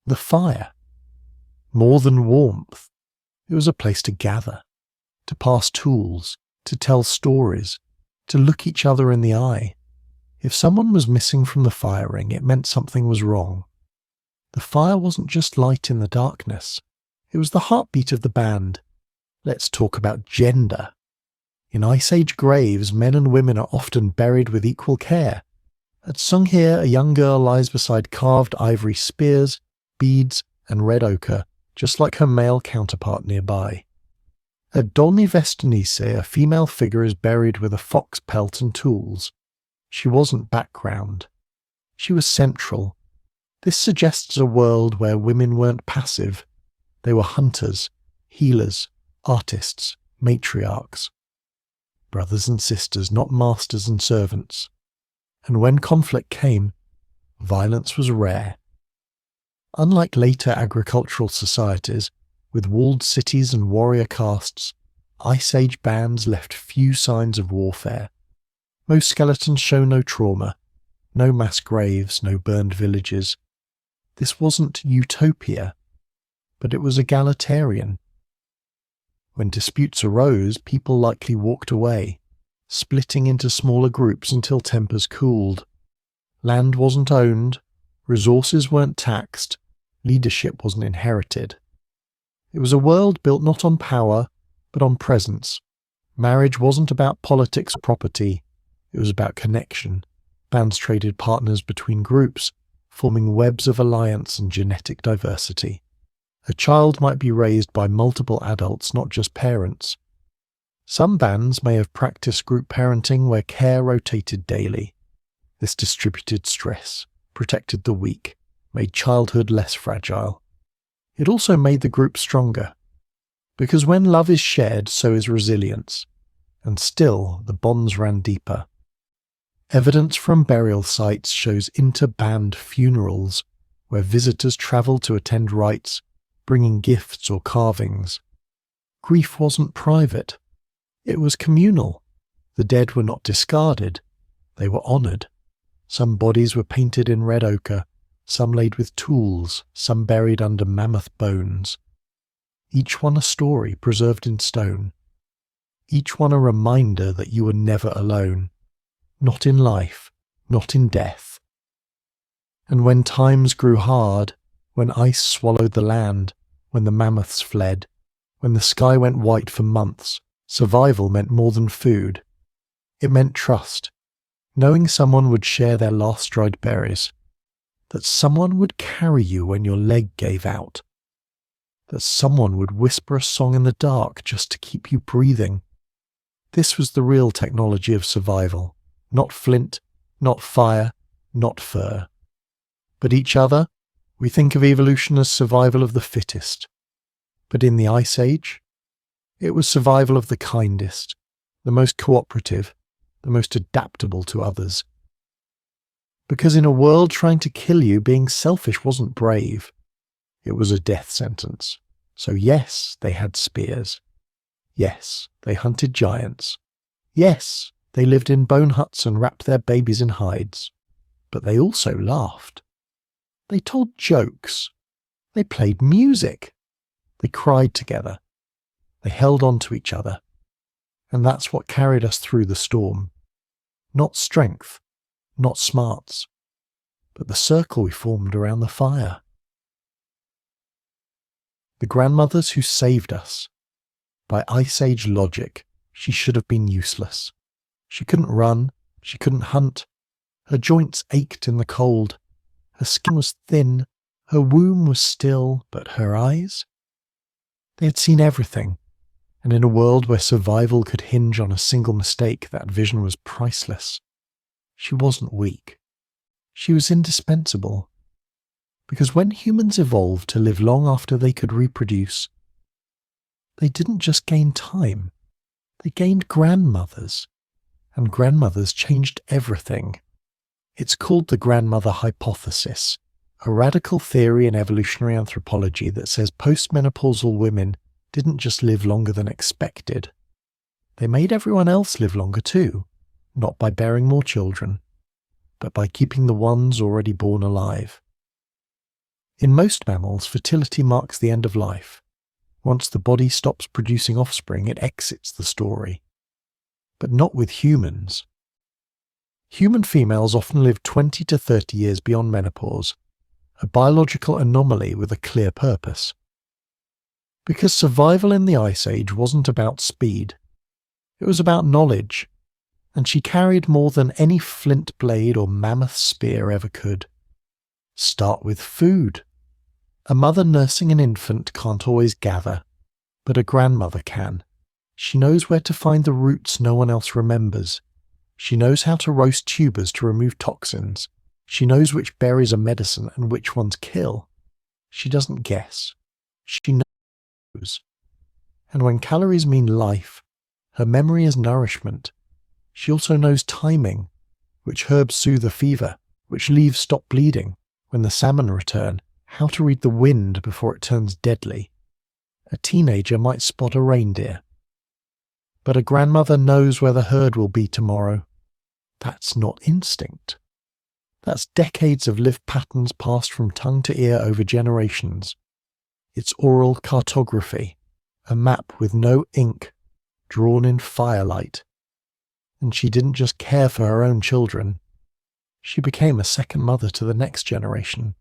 the fire. More than warmth, it was a place to gather, to pass tools, to tell stories, to look each other in the eye. If someone was missing from the fire ring, it meant something was wrong. The fire wasn't just light in the darkness. It was the heartbeat of the band. Let's talk about gender. In Ice Age graves, men and women are often buried with equal care. At Sunghear, a young girl lies beside carved ivory spears, beads, and red ochre, just like her male counterpart nearby. At Dolny Vestnice, a female figure is buried with a fox pelt and tools. She wasn't background. She was central. This suggests a world where women weren't passive. They were hunters, healers, artists, matriarchs. Brothers and sisters, not masters and servants. And when conflict came, violence was rare. Unlike later agricultural societies, with walled cities and warrior castes, Ice Age bands left few signs of warfare. Most skeletons show no trauma, no mass graves, no burned villages. This wasn't utopia, but it was egalitarian. When disputes arose, people likely walked away, splitting into smaller groups until tempers cooled. Land wasn't owned, resources weren't taxed, leadership wasn't inherited. It was a world built not on power, but on presence. Marriage wasn't about politics or property, it was about connection. Bands traded partners between groups, forming webs of alliance and genetic diversity. A child might be raised by multiple adults, not just parents. Some bands may have practiced group parenting where care rotated daily. This distributed stress, protected the weak, made childhood less fragile. It also made the group stronger. Because when love is shared, so is resilience. And still, the bonds ran deeper. Evidence from burial sites shows inter-band funerals, where visitors traveled to attend rites, bringing gifts or carvings. Grief wasn't private. It was communal. The dead were not discarded. They were honoured. Some bodies were painted in red ochre, some laid with tools, some buried under mammoth bones. Each one a story preserved in stone. Each one a reminder that you were never alone. Not in life, not in death. And when times grew hard, when ice swallowed the land, when the mammoths fled, when the sky went white for months, survival meant more than food. It meant trust, knowing someone would share their last dried berries, that someone would carry you when your leg gave out, that someone would whisper a song in the dark just to keep you breathing. This was the real technology of survival, not flint, not fire, not fur. But each other, we think of evolution as survival of the fittest. But in the Ice Age, it was survival of the kindest, the most cooperative, the most adaptable to others. Because in a world trying to kill you, being selfish wasn't brave. It was a death sentence. So yes, they had spears. Yes, they hunted giants. Yes, they lived in bone huts and wrapped their babies in hides. But they also laughed. They told jokes. They played music. They cried together. They held on to each other. And that's what carried us through the storm. Not strength, not smarts, but the circle we formed around the fire. The grandmothers who saved us. By Ice Age logic, she should have been useless. She couldn't run, she couldn't hunt. Her joints ached in the cold. Her skin was thin, her womb was still, but her eyes? They had seen everything, and in a world where survival could hinge on a single mistake, that vision was priceless. She wasn't weak. She was indispensable. Because when humans evolved to live long after they could reproduce, they didn't just gain time, they gained grandmothers. And grandmothers changed everything. It's called the grandmother hypothesis, a radical theory in evolutionary anthropology that says postmenopausal women didn't just live longer than expected. They made everyone else live longer too, not by bearing more children, but by keeping the ones already born alive. In most mammals, fertility marks the end of life. Once the body stops producing offspring, it exits the story. But not with humans. Human females often live 20 to 30 years beyond menopause, a biological anomaly with a clear purpose. Because survival in the Ice Age wasn't about speed. It was about knowledge, and she carried more than any flint blade or mammoth spear ever could. Start with food. A mother nursing an infant can't always gather, but a grandmother can. She knows where to find the roots no one else remembers. She knows how to roast tubers to remove toxins. She knows which berries are medicine and which ones kill. She doesn't guess. She knows. And when calories mean life, her memory is nourishment. She also knows timing, which herbs soothe a fever, which leaves stop bleeding, when the salmon return, how to read the wind before it turns deadly. A teenager might spot a reindeer. But a grandmother knows where the herd will be tomorrow. That's not instinct. That's decades of lived patterns passed from tongue to ear over generations. It's oral cartography, a map with no ink, drawn in firelight. And she didn't just care for her own children. She became a second mother to the next generation.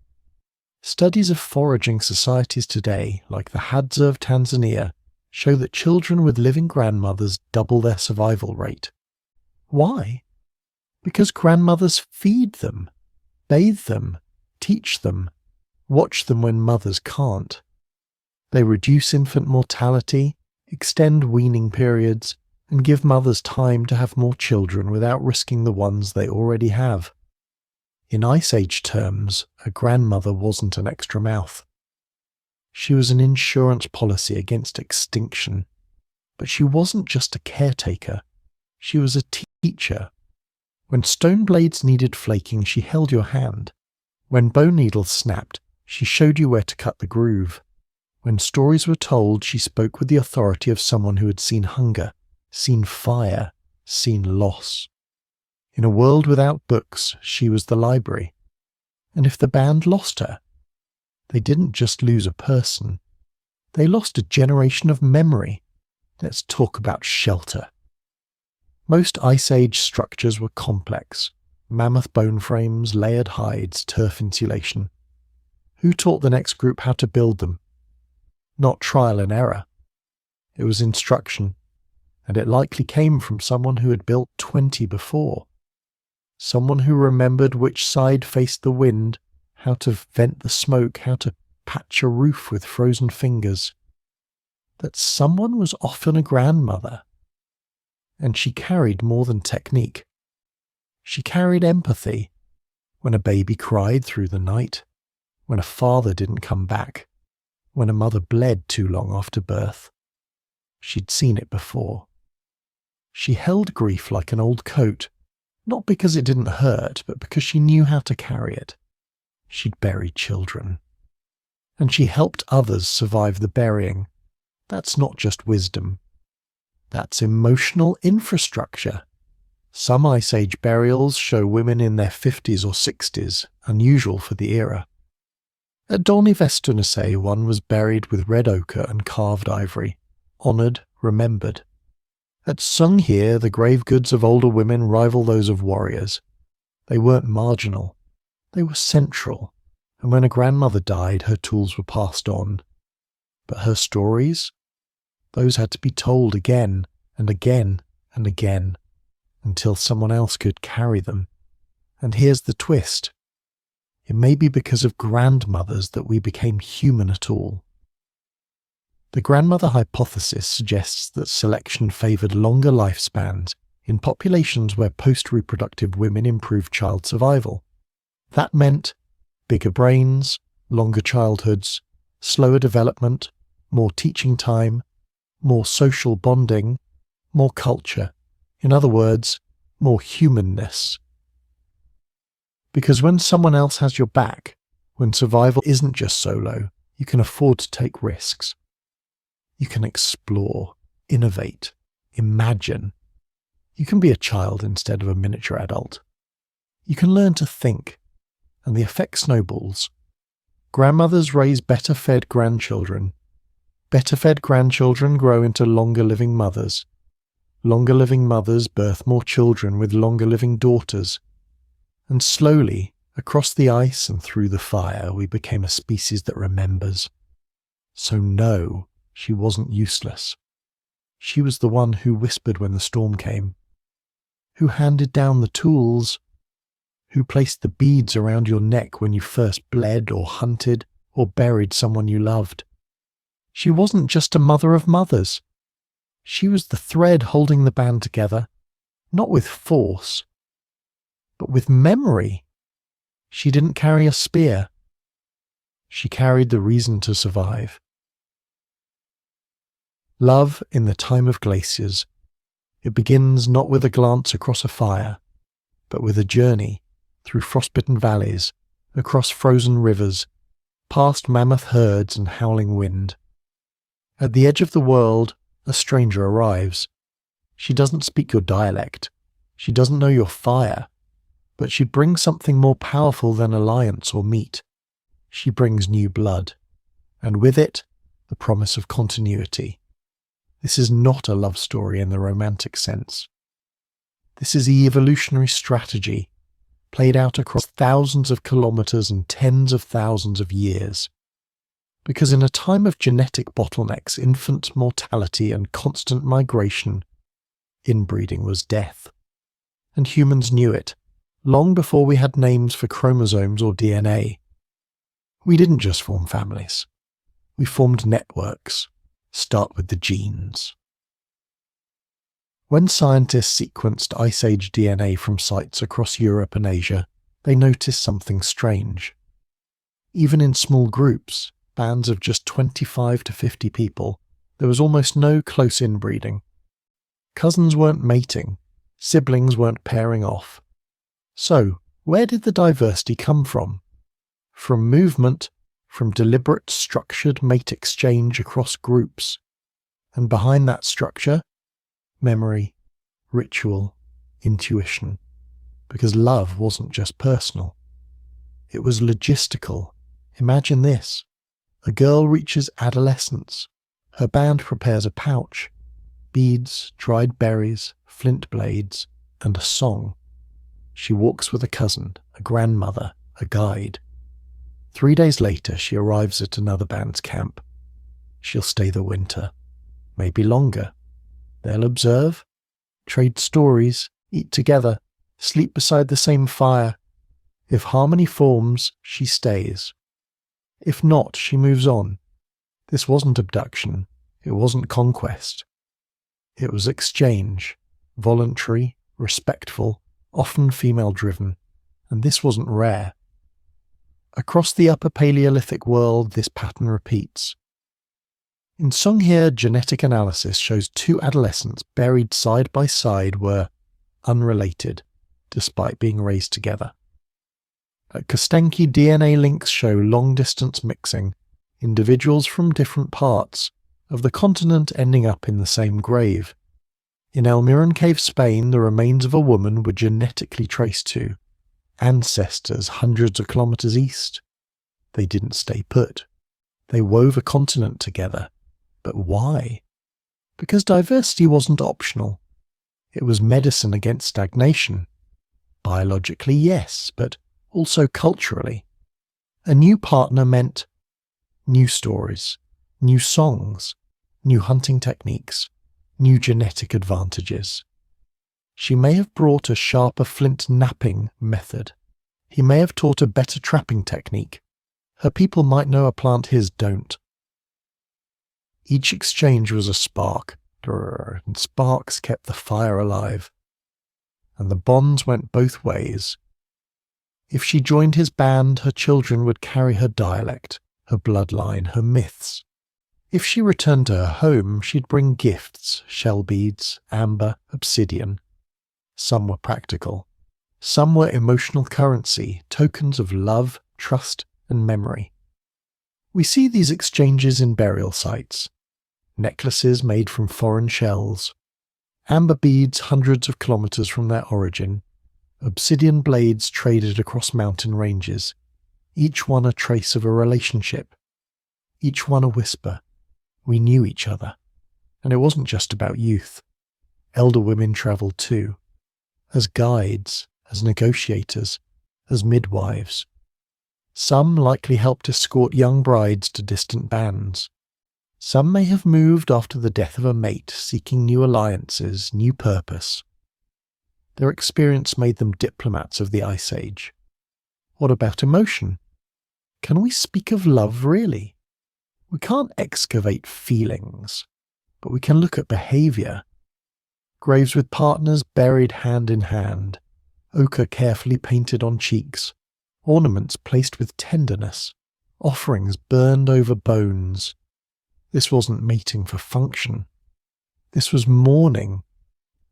Studies of foraging societies today, like the Hadza of Tanzania, show that children with living grandmothers double their survival rate. Why? Because grandmothers feed them, bathe them, teach them, watch them when mothers can't. They reduce infant mortality, extend weaning periods, and give mothers time to have more children without risking the ones they already have. In Ice Age terms, a grandmother wasn't an extra mouth. She was an insurance policy against extinction. But she wasn't just a caretaker. She was a teacher. When stone blades needed flaking, she held your hand. When bone needles snapped, she showed you where to cut the groove. When stories were told, she spoke with the authority of someone who had seen hunger, seen fire, seen loss. In a world without books, she was the library. And if the band lost her, they didn't just lose a person. They lost a generation of memory. Let's talk about shelter. Most Ice Age structures were complex. Mammoth bone frames, layered hides, turf insulation. Who taught the next group how to build them? Not trial and error. It was instruction, and it likely came from someone who had built 20 before. Someone who remembered which side faced the wind, how to vent the smoke, how to patch a roof with frozen fingers. That someone was often a grandmother. And she carried more than technique. She carried empathy. When a baby cried through the night, when a father didn't come back, when a mother bled too long after birth. She'd seen it before. She held grief like an old coat, not because it didn't hurt, but because she knew how to carry it. She'd buried children. And she helped others survive the burying. That's not just wisdom. That's emotional infrastructure. Some Ice Age burials show women in their 50s or 60s, unusual for the era. At Donivestunase, one was buried with red ochre and carved ivory, honoured, remembered. At Sunghir, the grave goods of older women rival those of warriors. They weren't marginal. They were central, and when a grandmother died, her tools were passed on. But her stories? Those had to be told again and again and again, until someone else could carry them. And here's the twist. It may be because of grandmothers that we became human at all. The grandmother hypothesis suggests that selection favoured longer lifespans in populations where post-reproductive women improved child survival. That meant bigger brains, longer childhoods, slower development, more teaching time, more social bonding, more culture. In other words, more humanness. Because when someone else has your back, when survival isn't just solo, you can afford to take risks. You can explore, innovate, imagine. You can be a child instead of a miniature adult. You can learn to think, and the effect snowballs. Grandmothers raise better-fed grandchildren. Better-fed grandchildren grow into longer-living mothers. Longer-living mothers birth more children with longer-living daughters. And slowly, across the ice and through the fire, we became a species that remembers. So no, she wasn't useless. She was the one who whispered when the storm came, who handed down the tools, who placed the beads around your neck when you first bled or hunted or buried someone you loved. She wasn't just a mother of mothers. She was the thread holding the band together, not with force, but with memory. She didn't carry a spear. She carried the reason to survive. Love in the time of glaciers. It begins not with a glance across a fire, but with a journey through frostbitten valleys, across frozen rivers, past mammoth herds and howling wind. At the edge of the world, a stranger arrives. She doesn't speak your dialect. She doesn't know your fire. But she brings something more powerful than alliance or meat. She brings new blood. And with it, the promise of continuity. This is not a love story in the romantic sense. This is evolutionary strategy, played out across thousands of kilometers and tens of thousands of years. Because in a time of genetic bottlenecks, infant mortality and constant migration, inbreeding was death. And humans knew it, long before we had names for chromosomes or DNA. We didn't just form families. We formed networks. Start with the genes. When scientists sequenced Ice Age DNA from sites across Europe and Asia, they noticed something strange. Even in small groups, bands of just 25 to 50 people, there was almost no close inbreeding. Cousins weren't mating, siblings weren't pairing off. So, where did the diversity come from? From movement, from deliberate, structured mate exchange across groups. And behind that structure, memory, ritual, intuition. Because love wasn't just personal. It was logistical. Imagine this. A girl reaches adolescence. Her band prepares a pouch, beads, dried berries, flint blades, and a song. She walks with a cousin, a grandmother, a guide. 3 days later, she arrives at another band's camp. She'll stay the winter, maybe longer. They'll observe, trade stories, eat together, sleep beside the same fire. If harmony forms, she stays. If not, she moves on. This wasn't abduction. It wasn't conquest. It was exchange, voluntary, respectful, often female-driven, and this wasn't rare. Across the Upper Paleolithic world, this pattern repeats. In Songhear, genetic analysis shows 2 adolescents buried side by side were unrelated, despite being raised together. At Kostenki, DNA links show long-distance mixing, individuals from different parts of the continent ending up in the same grave. In El Miran Cave, Spain, the remains of a woman were genetically traced to ancestors hundreds of kilometers east. They didn't stay put. They wove a continent together. But why? Because diversity wasn't optional. It was medicine against stagnation. Biologically, yes, but also culturally. A new partner meant new stories, new songs, new hunting techniques, new genetic advantages. She may have brought a sharper flint napping method. He may have taught a better trapping technique. Her people might know a plant his don't. Each exchange was a spark, and sparks kept the fire alive. And the bonds went both ways. If she joined his band, her children would carry her dialect, her bloodline, her myths. If she returned to her home, she'd bring gifts, shell beads, amber, obsidian. Some were practical. Some were emotional currency, tokens of love, trust, and memory. We see these exchanges in burial sites. Necklaces made from foreign shells. Amber beads hundreds of kilometers from their origin. Obsidian blades traded across mountain ranges. Each one a trace of a relationship. Each one a whisper. We knew each other. And it wasn't just about youth. Elder women travelled too. As guides, as negotiators, as midwives. Some likely helped escort young brides to distant bands. Some may have moved after the death of a mate, seeking new alliances, new purpose. Their experience made them diplomats of the Ice Age. What about emotion? Can we speak of love really? We can't excavate feelings, but we can look at behaviour. Graves with partners buried hand in hand, ochre carefully painted on cheeks, ornaments placed with tenderness, offerings burned over bones. This wasn't mating for function. This was mourning,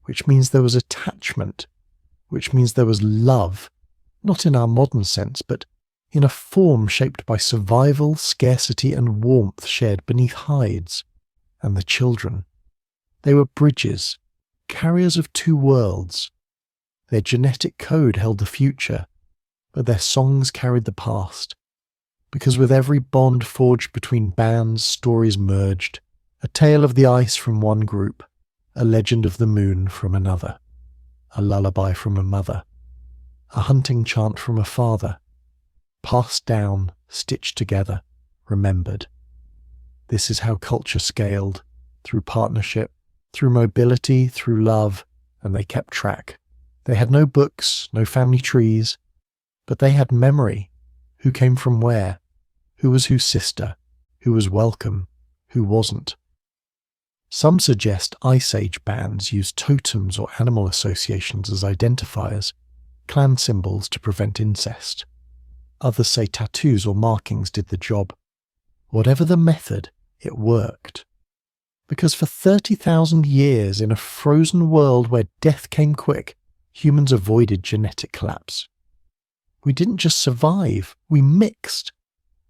which means there was attachment, which means there was love, not in our modern sense, but in a form shaped by survival, scarcity, and warmth shared beneath hides. And the children. They were bridges, carriers of two worlds. Their genetic code held the future, but their songs carried the past. Because with every bond forged between bands, stories merged, a tale of the ice from one group, a legend of the moon from another, a lullaby from a mother, a hunting chant from a father, passed down, stitched together, remembered. This is how culture scaled, through partnership, through mobility, through love, and they kept track. They had no books, no family trees, but they had memory. Who came from where? Who was whose sister? Who was welcome? Who wasn't? Some suggest Ice Age bands used totems or animal associations as identifiers, clan symbols to prevent incest. Others say tattoos or markings did the job. Whatever the method, it worked. Because for 30,000 years in a frozen world where death came quick, humans avoided genetic collapse. We didn't just survive, we mixed.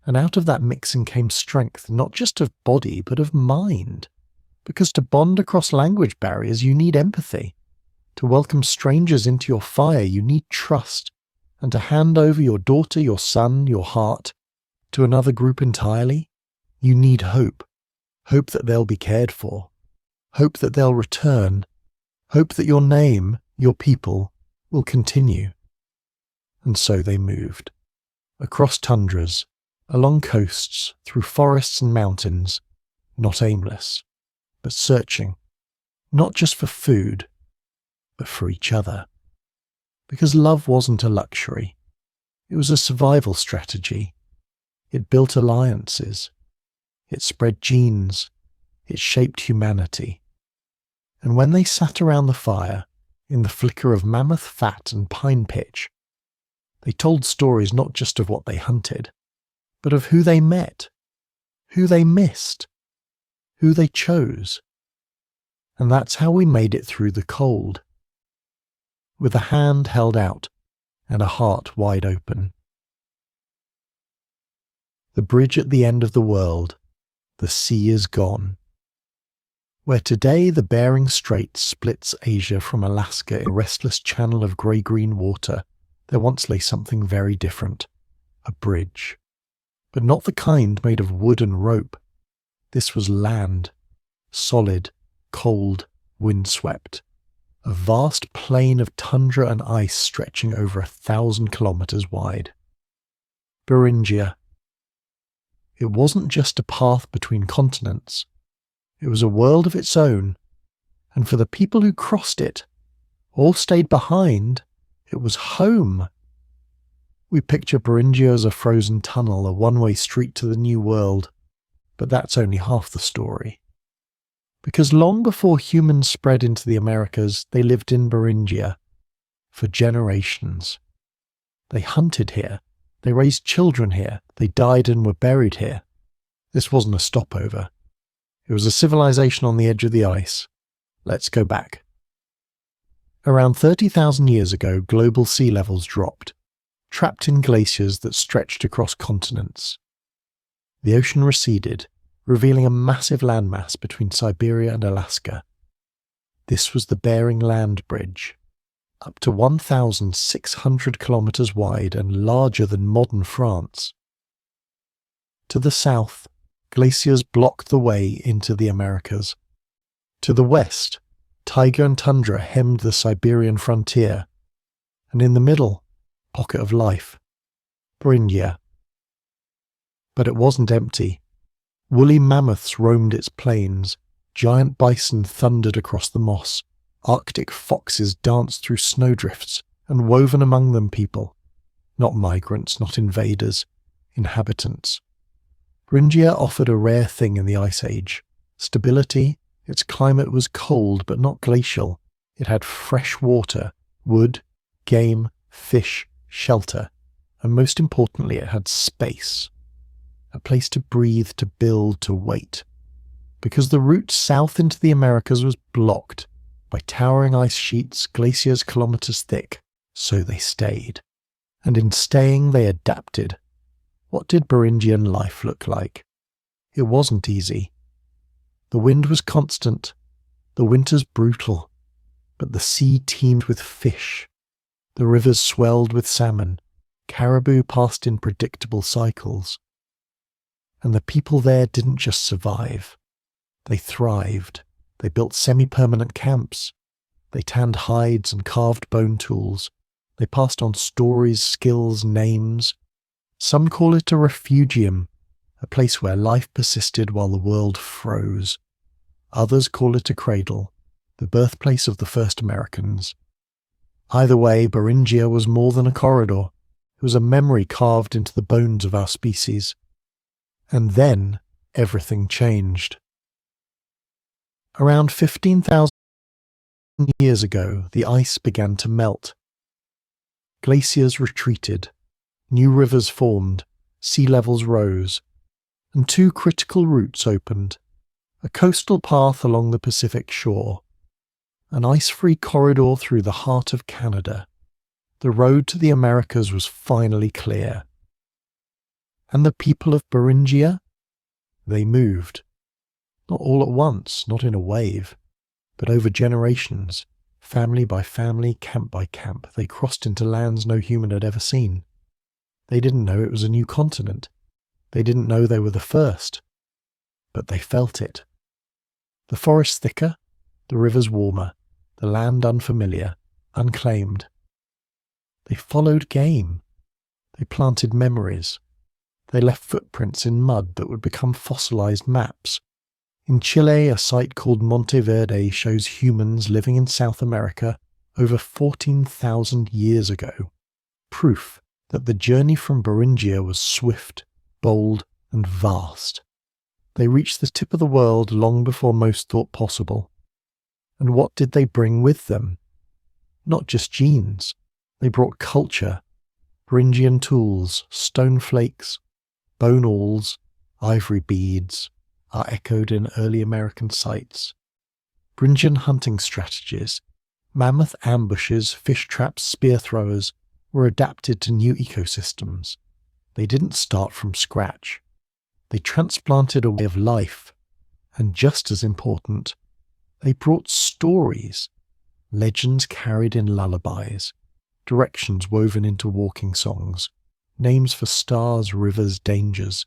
And out of that mixing came strength, not just of body, but of mind. Because to bond across language barriers, you need empathy. To welcome strangers into your fire, you need trust. And to hand over your daughter, your son, your heart to another group entirely, you need hope. Hope that they'll be cared for. Hope that they'll return. Hope that your name, your people, will continue. And so they moved. Across tundras, along coasts, through forests and mountains, not aimless, but searching, not just for food, but for each other. Because love wasn't a luxury. It was a survival strategy. It built alliances. It spread genes. It shaped humanity. And when they sat around the fire, in the flicker of mammoth fat and pine pitch, they told stories not just of what they hunted, but of who they met, who they missed, who they chose. And that's how we made it through the cold. With a hand held out and a heart wide open. The bridge at the end of the world, the sea is gone. Where today the Bering Strait splits Asia from Alaska in a restless channel of grey-green water, there once lay something very different, a bridge. But not the kind made of wood and rope. This was land, solid, cold, windswept. A vast plain of tundra and ice stretching over 1,000 kilometers wide. Beringia. It wasn't just a path between continents. It was a world of its own, and for the people who crossed it, or stayed behind, it was home. We picture Beringia as a frozen tunnel, a one-way street to the new world, but that's only half the story. Because long before humans spread into the Americas, they lived in Beringia for generations. They hunted here, they raised children here, they died and were buried here. This wasn't a stopover. It was a civilization on the edge of the ice. Let's go back. Around 30,000 years ago, global sea levels dropped, trapped in glaciers that stretched across continents. The ocean receded, revealing a massive landmass between Siberia and Alaska. This was the Bering Land Bridge, up to 1,600 kilometers wide and larger than modern France. To the south, glaciers blocked the way into the Americas. To the west, taiga and tundra hemmed the Siberian frontier. And in the middle, pocket of life, Beringia. But it wasn't empty. Woolly mammoths roamed its plains, giant bison thundered across the moss, Arctic foxes danced through snowdrifts, and woven among them people. Not migrants, not invaders, inhabitants. Beringia offered a rare thing in the Ice Age. Stability. Its climate was cold but not glacial, It had fresh water, wood, game, fish, shelter, and most importantly, it had space. A place to breathe, to build, to wait. Because the route south into the Americas was blocked by towering ice sheets, glaciers kilometers thick, so they stayed. And in staying, they adapted. What did Beringian life look like? It wasn't easy. The wind was constant, the winters brutal, but the sea teemed with fish. The rivers swelled with salmon, caribou passed in predictable cycles. And the people there didn't just survive. They thrived. They built semi-permanent camps. They tanned hides and carved bone tools. They passed on stories, skills, names. Some call it a refugium, a place where life persisted while the world froze. Others call it a cradle, the birthplace of the first Americans. Either way, Beringia was more than a corridor. It was a memory carved into the bones of our species. And then everything changed. Around 15,000 years ago, the ice began to melt. Glaciers retreated, new rivers formed, sea levels rose, and two critical routes opened: a coastal path along the Pacific shore, an ice-free corridor through the heart of Canada. The road to the Americas was finally clear. And the people of Beringia? They moved. Not all at once, not in a wave, but over generations, family by family, camp by camp. They crossed into lands no human had ever seen. They didn't know it was a new continent. They didn't know they were the first. But they felt it. The forest thicker, the rivers warmer, the land unfamiliar, unclaimed. They followed game. They planted memories. They left footprints in mud that would become fossilized maps. In Chile, a site called Monte Verde shows humans living in South America over 14,000 years ago. Proof that the journey from Beringia was swift, bold, and vast. They reached the tip of the world long before most thought possible. And what did they bring with them? Not just genes. They brought culture, Beringian tools, stone flakes, bone awls, ivory beads, are echoed in early American sites. Beringian hunting strategies, mammoth ambushes, fish traps, spear throwers, were adapted to new ecosystems. They didn't start from scratch. They transplanted a way of life, and just as important, they brought stories, legends carried in lullabies, directions woven into walking songs, names for stars, rivers, dangers.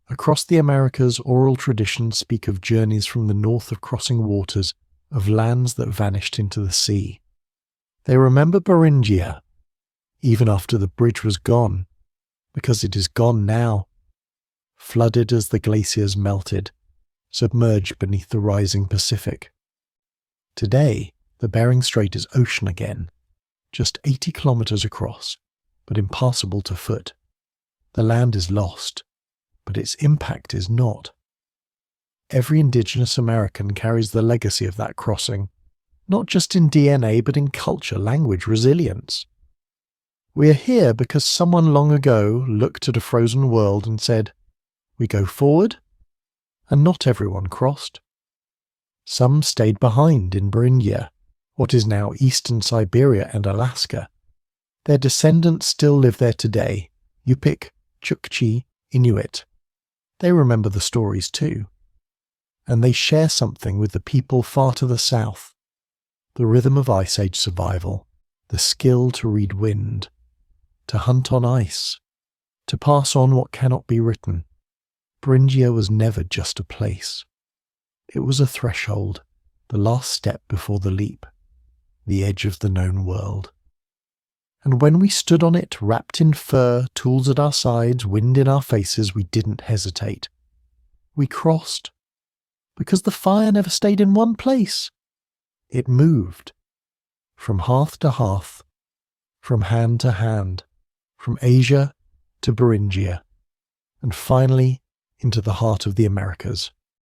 Across the Americas, oral traditions speak of journeys from the north of crossing waters, of lands that vanished into the sea. They remember Beringia, even after the bridge was gone, because it is gone now, flooded as the glaciers melted, submerged beneath the rising Pacific. Today, the Bering Strait is ocean again, just 80 kilometers across, but impassable to foot. The land is lost, but its impact is not. Every indigenous American carries the legacy of that crossing, not just in DNA, but in culture, language, resilience. We are here because someone long ago looked at a frozen world and said, "We go forward," and not everyone crossed. Some stayed behind in Beringia, what is now eastern Siberia and Alaska. Their descendants still live there today, Yupik, Chukchi, Inuit. They remember the stories too. And they share something with the people far to the south. The rhythm of Ice Age survival, the skill to read wind, to hunt on ice, to pass on what cannot be written. Beringia was never just a place. It was a threshold, the last step before the leap, the edge of the known world. And when we stood on it, wrapped in fur, tools at our sides, wind in our faces, we didn't hesitate. We crossed. Because the fire never stayed in one place. It moved. From hearth to hearth, from hand to hand, from Asia to Beringia, and finally into the heart of the Americas.